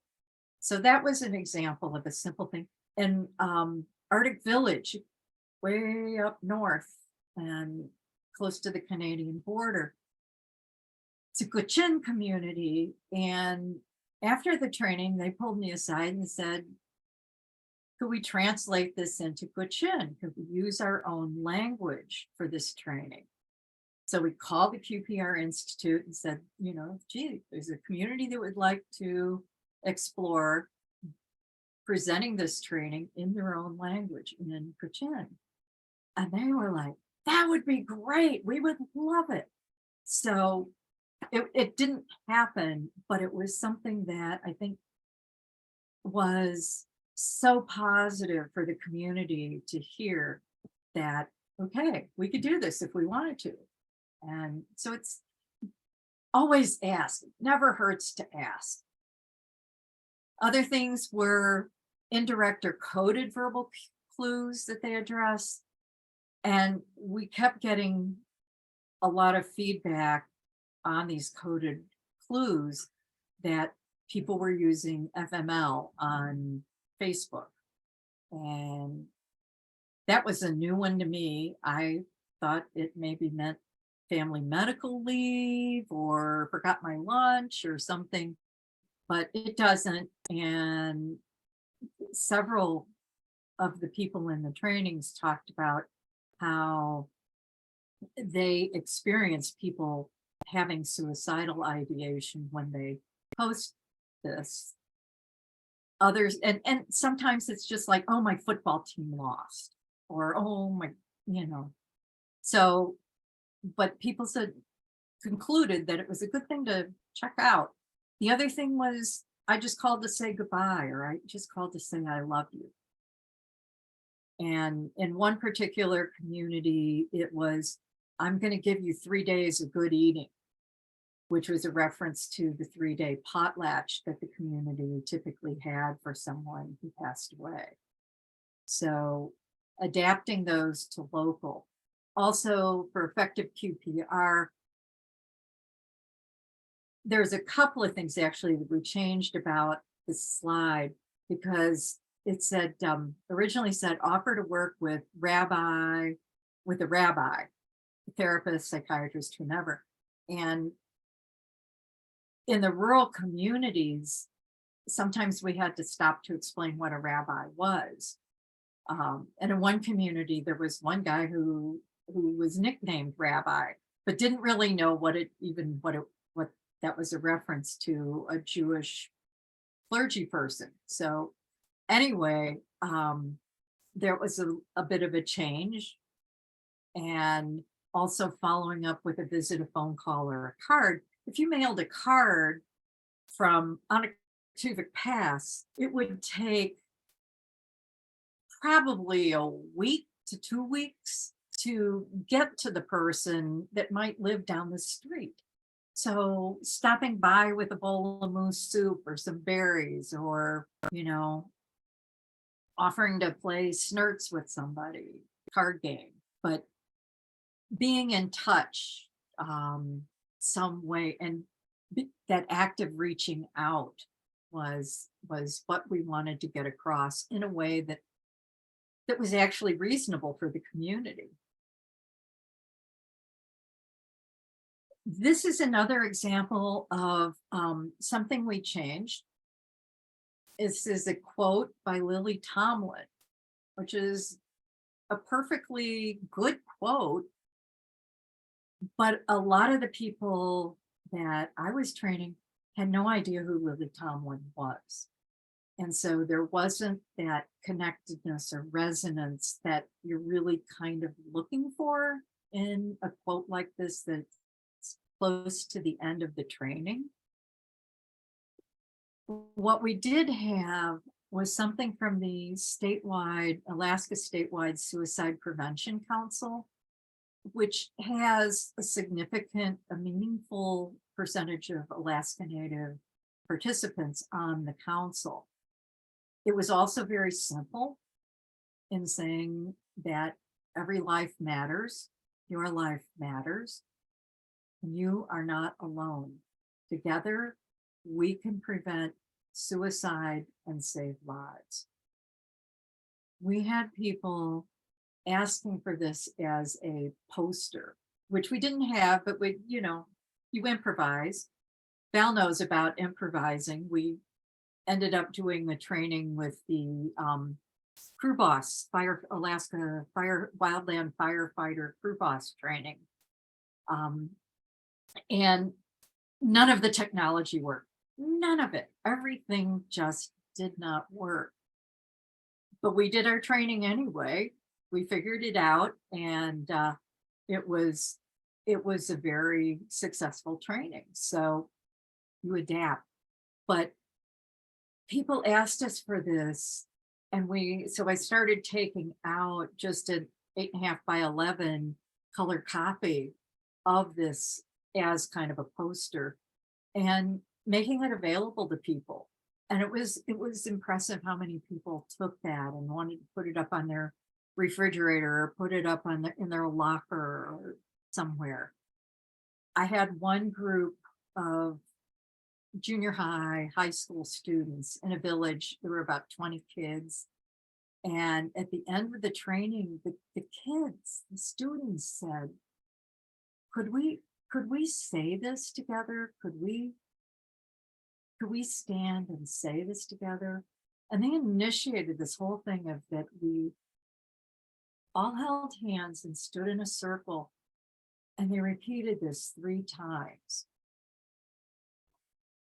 So that was an example of a simple thing. And Arctic Village, way up north and close to the Canadian border, it's a Gwich'in community. And after the training, they pulled me aside and said, could we translate this into Gwich'in? Could we use our own language for this training? So we called the QPR Institute and said, you know, gee, there's a community that would like to explore presenting this training in their own language in Gwich'in. And they were like, that would be great. We would love it. So it didn't happen, but it was something that I think was so positive for the community to hear that, okay, we could do this if we wanted to. And so it's always ask, it never hurts to ask. Other things were indirect or coded verbal clues that they address. And we kept getting a lot of feedback on these coded clues that people were using FML on Facebook. And that was a new one to me. I thought it maybe meant family medical leave or forgot my lunch or something, but it doesn't. And several of the people in the trainings talked about how they experience people having suicidal ideation when they post this. Others, and sometimes it's just like, oh, my football team lost, or oh my, you know. So, but people concluded that it was a good thing to check out. The other thing was, I just called to say goodbye, or I just called to say I love you. And in one particular community, it was, I'm going to give you 3 days of good eating, which was a reference to the 3-day potlatch that the community typically had for someone who passed away. So adapting those to local. Also for effective QPR, there's a couple of things actually that we changed about this slide, because it said, originally said, offer to work with a rabbi, a therapist, psychiatrist, whomever. And in the rural communities, sometimes we had to stop to explain what a rabbi was. And in one community, there was one guy who was nicknamed Rabbi, but didn't really know what that was a reference to, a Jewish clergy person. So anyway, there was a bit of a change, and also following up with a visit, a phone call, or a card. If you mailed a card from Onondaga Pass, it would take probably a week to 2 weeks to get to the person that might live down the street. So stopping by with a bowl of moose soup or some berries, or, you know, offering to play snurts with somebody, card game, but being in touch some way, and that active reaching out was what we wanted to get across in a way that was actually reasonable for the community. This is another example of something we changed. This is a quote by Lily Tomlin, which is a perfectly good quote, but a lot of the people that I was training had no idea who Lily Tomlin was. And so there wasn't that connectedness or resonance that you're really kind of looking for in a quote like this that's close to the end of the training. What we did have was something from the Alaska statewide Suicide Prevention Council, which has a meaningful percentage of Alaska Native participants on the council. It was also very simple in saying that every life matters, your life matters, and you are not alone. Together, we can prevent suicide and save lives. We had people asking for this as a poster, which we didn't have, but you improvise. Val knows about improvising. We ended up doing the training with the crew boss, Alaska Wildland Firefighter crew boss training. And none of the technology worked. None of it. Everything just did not work. But we did our training anyway. We figured it out, and it was a very successful training. So you adapt. But people asked us for this, and so I started taking out just an 8.5 by 11 color copy of this as kind of a poster and making it available to people. And it was impressive how many people took that and wanted to put it up on their refrigerator or put it up in their locker or somewhere. I had one group of junior high school students in a village. There were about 20 kids. And at the end of the training, the students said, could we say this together? Could we stand and say this together? And they initiated this whole thing of that we all held hands and stood in a circle, and they repeated this 3 times.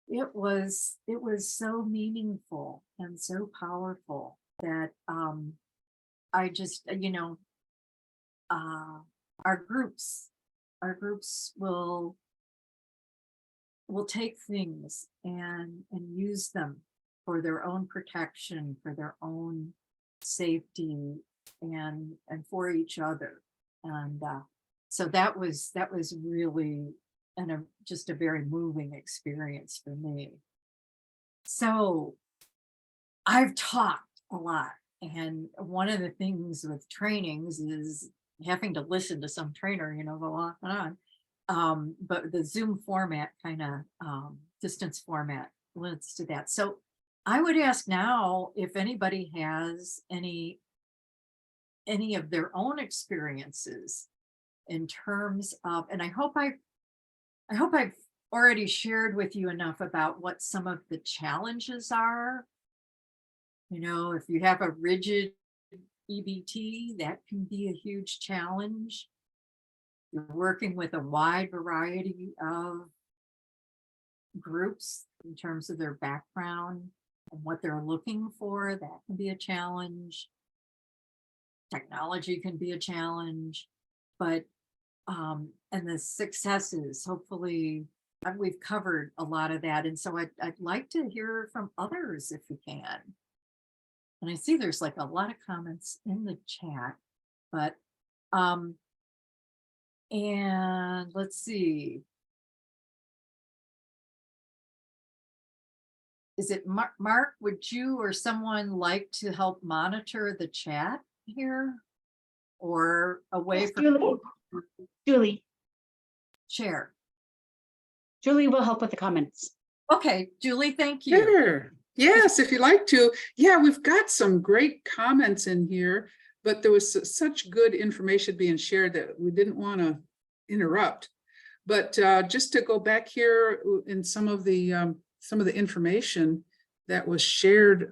It was so meaningful and so powerful that I just, our groups will take things and use them for their own protection, for their own safety, and for each other. And so that was really just a very moving experience for me. So I've talked a lot, and one of the things with trainings is having to listen to some trainer, go on and on. But the Zoom format kind of distance format leads to that. So I would ask now if anybody has any of their own experiences in terms of, and I hope I've already shared with you enough about what some of the challenges are. If you have a rigid EBT, that can be a huge challenge. You're working with a wide variety of groups in terms of their background and what they're looking for. That can be a challenge. Technology can be a challenge, but and the successes, hopefully we've covered a lot of that. And so I'd like to hear from others if we can. And I see there's like a lot of comments in the chat, but and let's see. Is it Mark? Would you or someone like to help monitor the chat here, or a way Yes, for Julie. Share? Julie will help with the comments. Okay, Julie, thank you. Sure. Yes, if you'd like to. Yeah, we've got some great comments in here, but there was such good information being shared that we didn't want to interrupt. But just to go back here in some of the information that was shared,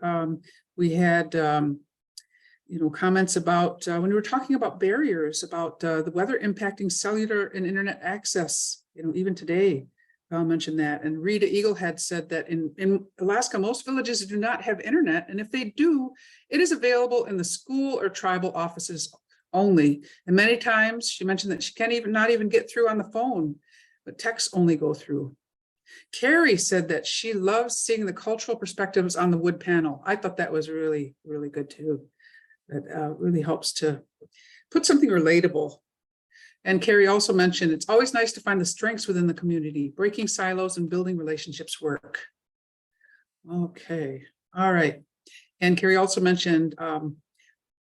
we had comments about when we were talking about barriers, about the weather impacting cellular and internet access, even today. Val mentioned that. And Rita Eaglehead said that in Alaska, most villages do not have internet. And if they do, it is available in the school or tribal offices only. And many times she mentioned that she can't not even get through on the phone, but texts only go through. Carrie said that she loves seeing the cultural perspectives on the wood panel. I thought that was really, really good too. That really helps to put something relatable. And Carrie also mentioned, it's always nice to find the strengths within the community, breaking silos and building relationships work. Okay, all right. And Carrie also mentioned,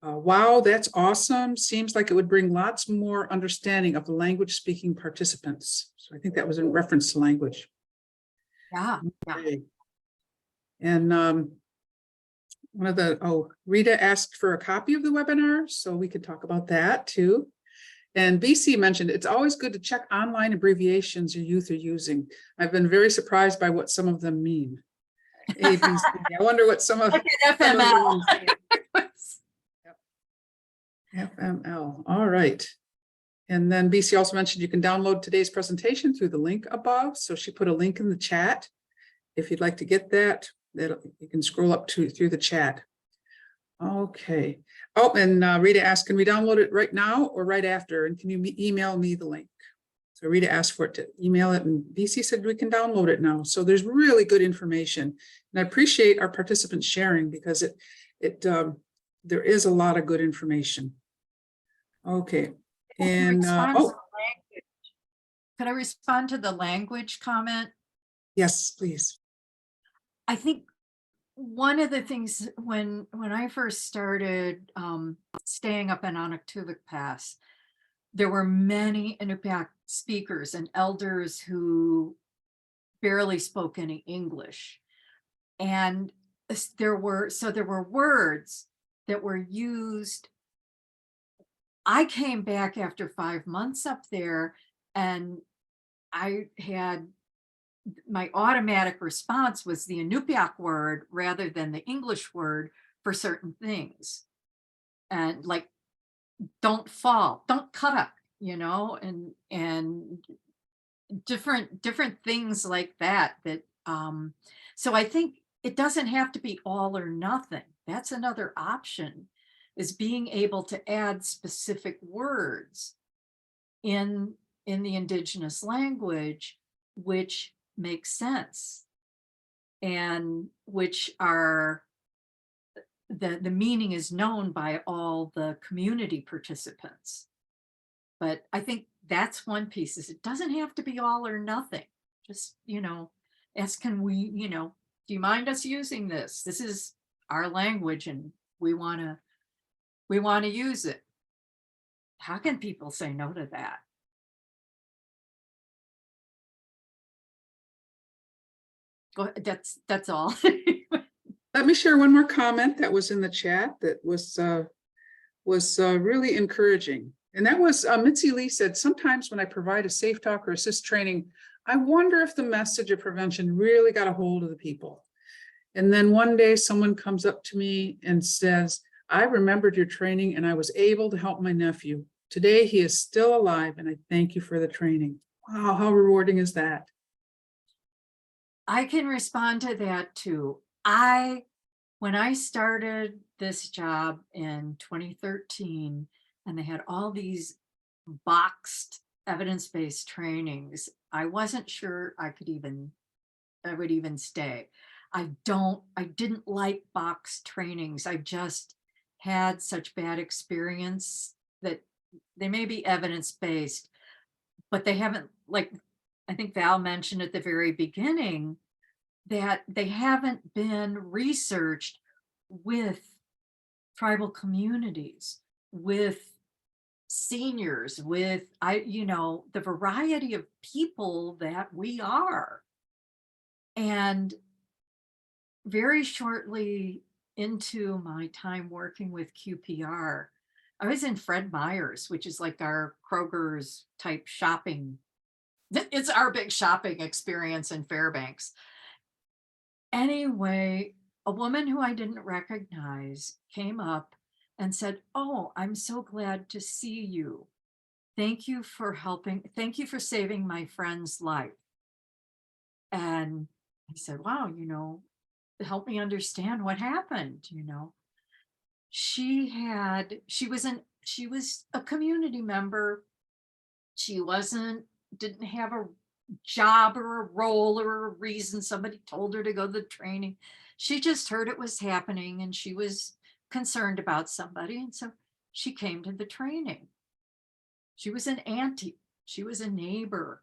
wow, that's awesome. Seems like it would bring lots more understanding of the language speaking participants. So I think that was in reference to language. Yeah. Okay. And one of the, Rita asked for a copy of the webinar, so we could talk about that too. And BC mentioned, it's always good to check online abbreviations your youth are using. I've been very surprised by what some of them mean. ABC. I wonder what some of Look at FML. FML. All right. And then BC also mentioned you can download today's presentation through the link above. So she put a link in the chat. If you'd like to get that, you can scroll up through the chat. Okay. Oh, and Rita asked, can we download it right now or right after? And can you email me the link? So Rita asked for it to email it, and BC said we can download it now. So there's really good information. And I appreciate our participants sharing because there is a lot of good information. Okay. And Could I respond to the language comment? yes, please. I think one of the things when I first started staying up in Onoktuvik Pass, there were many Inupiaq speakers and elders who barely spoke any English. And there were words that were used. I came back after 5 months up there, and I had my automatic response was the Inupiaq word rather than the English word for certain things. And like, don't fall, don't cut up, you know, and different things like that. So I think it doesn't have to be all or nothing. That's another option, is being able to add specific words in the indigenous language, which make sense and which are the meaning is known by all the community participants. But I think that's one piece, is it doesn't have to be all or nothing. Just, you know, ask, can we, you know, do you mind us using this? This is our language and we want to use it. How can people say no to that? Go ahead. That's all. Let me share one more comment that was in the chat that was really encouraging. And that was Mitzi Lee said, sometimes when I provide a safeTALK or assist training, I wonder if the message of prevention really got a hold of the people. And then one day someone comes up to me and says, I remembered your training and I was able to help my nephew. Today he is still alive and I thank you for the training. Wow, how rewarding is that? I can respond to that too. When I started this job in 2013, and they had all these boxed evidence-based trainings, I wasn't sure I would even stay. I didn't like boxed trainings. I just had such bad experience that they may be evidence-based, but they haven't, like I think Val mentioned at the very beginning, that they haven't been researched with tribal communities, with seniors, with the variety of people that we are. And very shortly into my time working with QPR, I was in Fred Meyer's, which is like our Kroger's type shopping. It's our big shopping experience in Fairbanks. Anyway, a woman who I didn't recognize came up and said, "Oh, I'm so glad to see you. Thank you for helping. Thank you for saving my friend's life." And I said, wow, help me understand what happened, She was a community member. She didn't have a job or a role or a reason somebody told her to go to the training. She just heard it was happening and she was concerned about somebody. And so she came to the training. She was an auntie. She was a neighbor.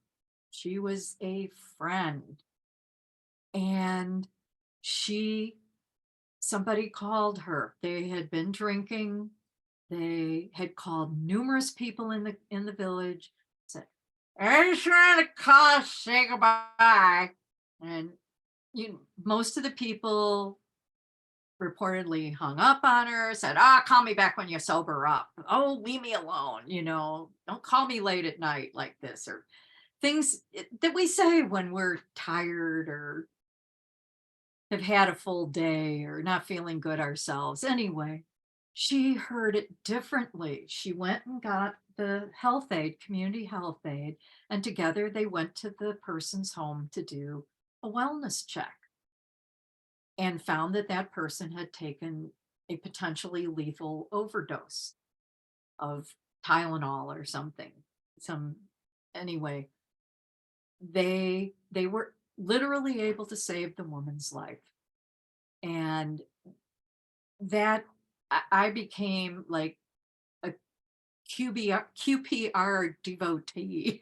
She was a friend. And somebody called her. They had been drinking. They had called numerous people in the village, said, I just want to call, say goodbye. And most of the people reportedly hung up on her, said, call me back when you sober up. Oh, leave me alone. Don't call me late at night like this, or things that we say when we're tired or have had a full day or not feeling good ourselves. Anyway, she heard it differently. She went and got the health aide, community health aide, and together they went to the person's home to do a wellness check and found that that person had taken a potentially lethal overdose of Tylenol or something. Anyway, they were literally able to save the woman's life. And that I became like a QPR devotee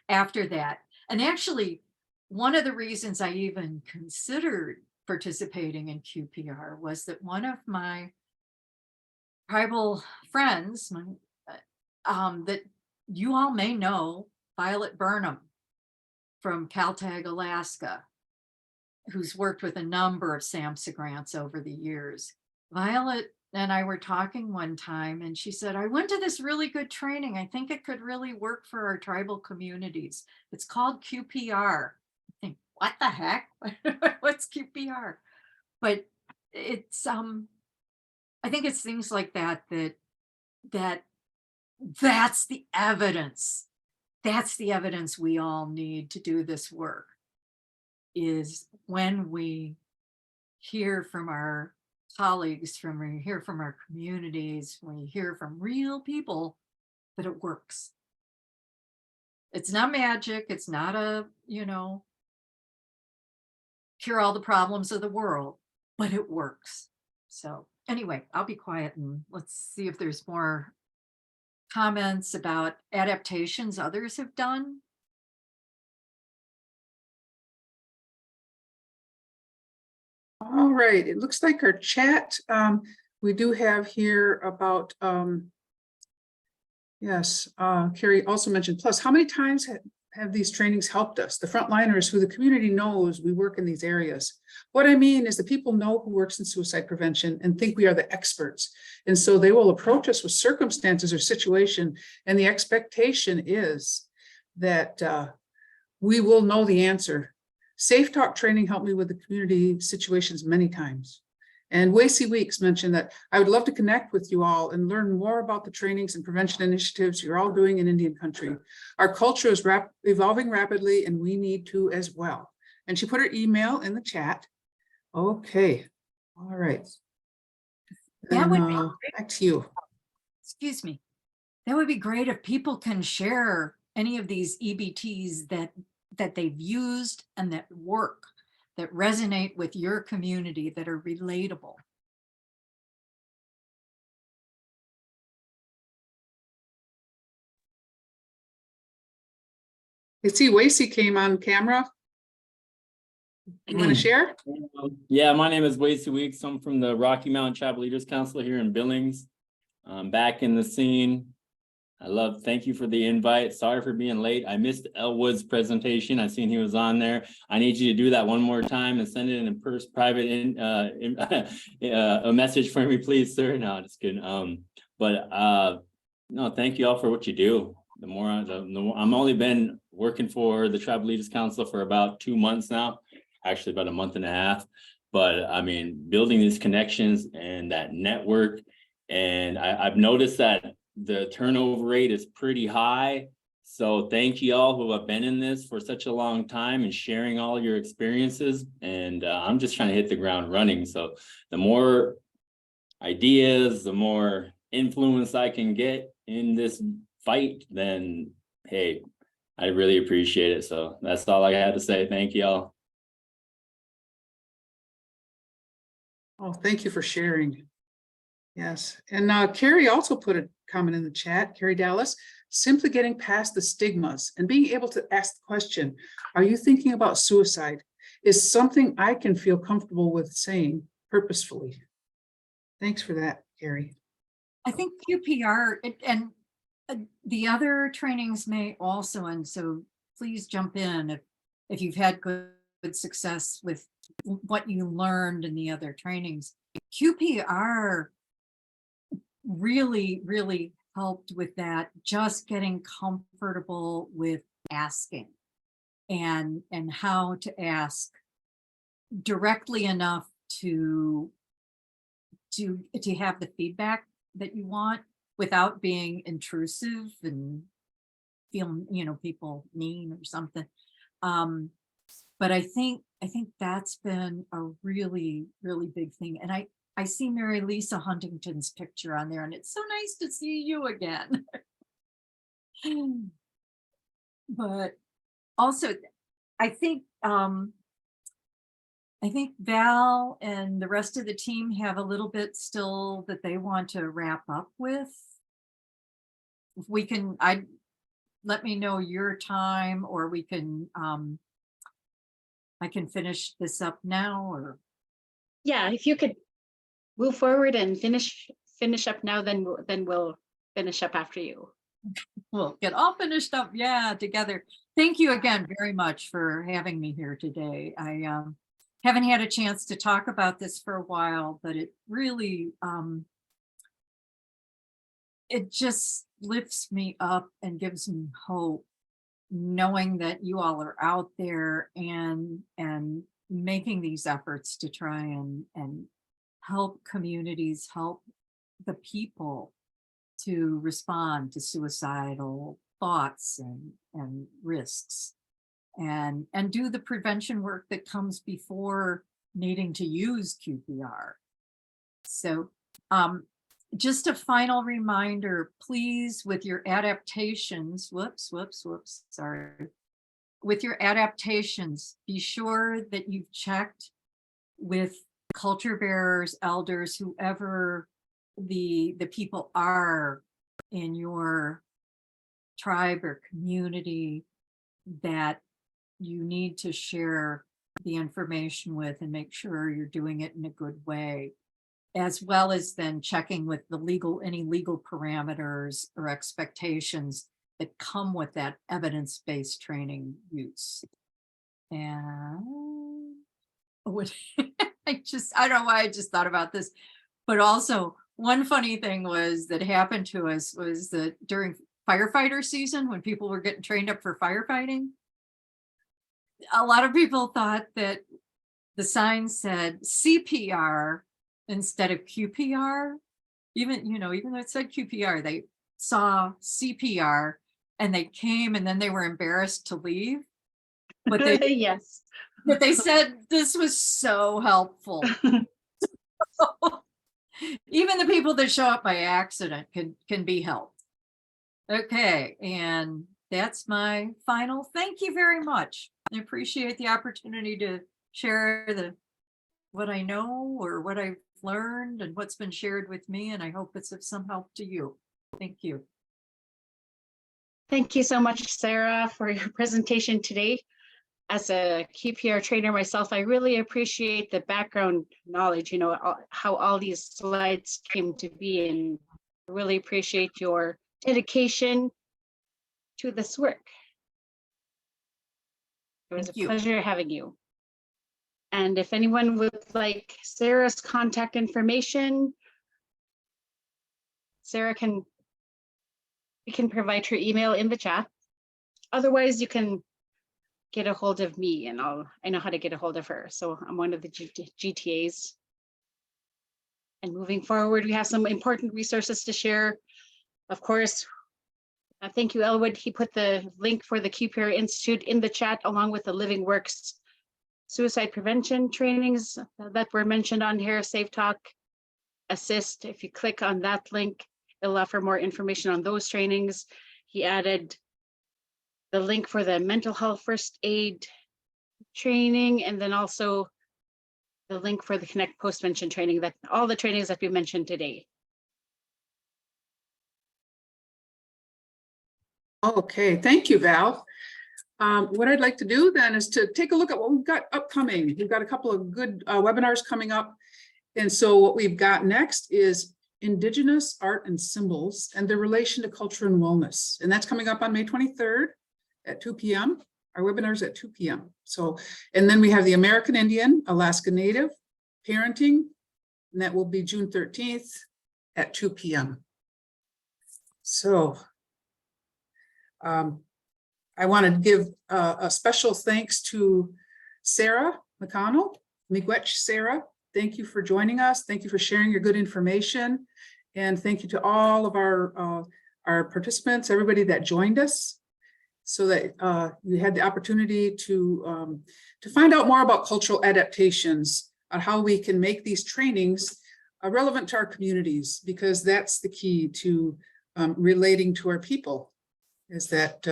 after that. And actually, one of the reasons I even considered participating in QPR was that one of my tribal friends, that you all may know, Violet Burnham from Caltag, Alaska, who's worked with a number of SAMHSA grants over the years. Violet and I were talking one time and she said, I went to this really good training. I think it could really work for our tribal communities. It's called QPR. I think, what the heck? What's QPR? But it's, I think it's things like that's the evidence. That's the evidence we all need to do this work, is when we hear from our colleagues, when we hear from our communities, when we hear from real people, that it works. It's not magic. It's not cure all the problems of the world, but it works. So anyway, I'll be quiet and let's see if there's more comments about adaptations others have done. All right, it looks like our chat, we do have here about, yes, Carrie also mentioned, plus how many times have these trainings helped us? The frontliners who the community knows we work in these areas. What I mean is the people know who works in suicide prevention and think we are the experts. And so they will approach us with circumstances or situation. And the expectation is that we will know the answer. safeTALK training helped me with the community situations many times. And Wacy Weeks mentioned that I would love to connect with you all and learn more about the trainings and prevention initiatives you're all doing in Indian country. Our culture is evolving rapidly and we need to as well. And she put her email in the chat. Okay, all right. That would be back to you. Excuse me. That would be great if people can share any of these EBTs that they've used and that work, that resonate with your community, that are relatable. You see Wacy came on camera. You want to share? Yeah, my name is Wacy Weeks. I'm from the Rocky Mountain Tribal Leaders Council here in Billings. I'm back in the scene. Thank you for the invite. Sorry for being late. I missed Elwood's presentation. I seen he was on there. I need you to do that one more time and send it in a private a message for me, please, sir. No, just kidding. No, thank you all for what you do. I'm only been working for the Tribal Leaders Council for about 2 months now, actually about a month and a half. But I mean, building these connections and that network, and I've noticed that the turnover rate is pretty high. So thank you all who have been in this for such a long time and sharing all your experiences. And I'm just trying to hit the ground running. So the more ideas, the more influence I can get in this fight, then hey, I really appreciate it. So that's all I had to say. Thank you all. Oh, thank you for sharing. Yes, and Carrie also put a comment in the chat, Carrie Dallas, simply getting past the stigmas and being able to ask the question, are you thinking about suicide, is something I can feel comfortable with saying purposefully. Thanks for that, Carrie. I think QPR and the other trainings may also, and so please jump in if you've had good success with what you learned in the other trainings. QPR really, really helped with that, just getting comfortable with asking and how to ask directly enough to have the feedback that you want without being intrusive and feeling, people mean or something. But I think that's been a really, really big thing. And I see Mary Lisa Huntington's picture on there, and it's so nice to see you again. But also, I think Val and the rest of the team have a little bit still that they want to wrap up with. If we can, let me know your time, or we can, I can finish this up now, or. Yeah, if you could move forward and finish up now, then we'll finish up after you. We'll get all finished up, yeah, together. Thank you again very much for having me here today. I haven't had a chance to talk about this for a while, but it really, it just lifts me up and gives me hope, knowing that you all are out there and making these efforts to try and help communities, help the people to respond to suicidal thoughts and risks, and do the prevention work that comes before needing to use QPR. So just a final reminder, please, with your adaptations, sorry. With your adaptations, be sure that you've checked with culture bearers, elders, whoever the people are in your tribe or community that you need to share the information with, and make sure you're doing it in a good way, as well as then checking with the any legal parameters or expectations that come with that evidence-based training use. And what I don't know why I just thought about this, but also one funny thing that happened to us was that during firefighter season, when people were getting trained up for firefighting, a lot of people thought that the sign said CPR instead of QPR. Even though it said QPR, they saw CPR and they came, and then they were embarrassed to leave. But they yes. But they said this was so helpful. Even the people that show up by accident can be helped. Okay, and that's my final. Thank you very much. I appreciate the opportunity to share what I know or what I've learned and what's been shared with me, and I hope it's of some help to you. Thank you. Thank you so much, Sarah, for your presentation today. As a QPR trainer myself, I really appreciate the background knowledge, how all these slides came to be, and really appreciate your dedication to this work. It was a pleasure having you. And if anyone would like Sarah's contact information, Sarah we can provide her email in the chat. Otherwise, you can get a hold of me, and I know how to get a hold of her. So I'm one of the GTAs. And moving forward, we have some important resources to share. Of course, Thank you, Elwood. He put the link for the QPR Institute in the chat along with the Living Works suicide prevention trainings that were mentioned on here, safeTALK, Assist. If you click on that link, it'll offer more information on those trainings. He added the link for the mental health first aid training, and then also the link for the Connect post-mention training, that all the trainings that we mentioned today. Okay, thank you, Val. What I'd like to do then is to take a look at what we've got upcoming. We've got a couple of good webinars coming up. And so what we've got next is Indigenous Art and Symbols and their relation to culture and wellness. And that's coming up on May 23rd at 2 p.m. Our webinar's at 2 p.m. So, and then we have the American Indian, Alaska Native, Parenting, and that will be June 13th at 2 p.m. So, I want to give a special thanks to Sarah McConnell, Miigwech Sarah. Thank you for joining us. Thank you for sharing your good information. And thank you to all of our participants, everybody that joined us, so that you had the opportunity to find out more about cultural adaptations, on how we can make these trainings relevant to our communities, because that's the key to relating to our people, is that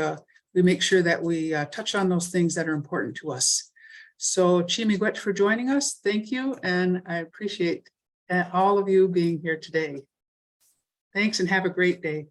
we make sure that we touch on those things that are important to us. So Chi Miigwech for joining us. Thank you. And I appreciate all of you being here today. Thanks and have a great day.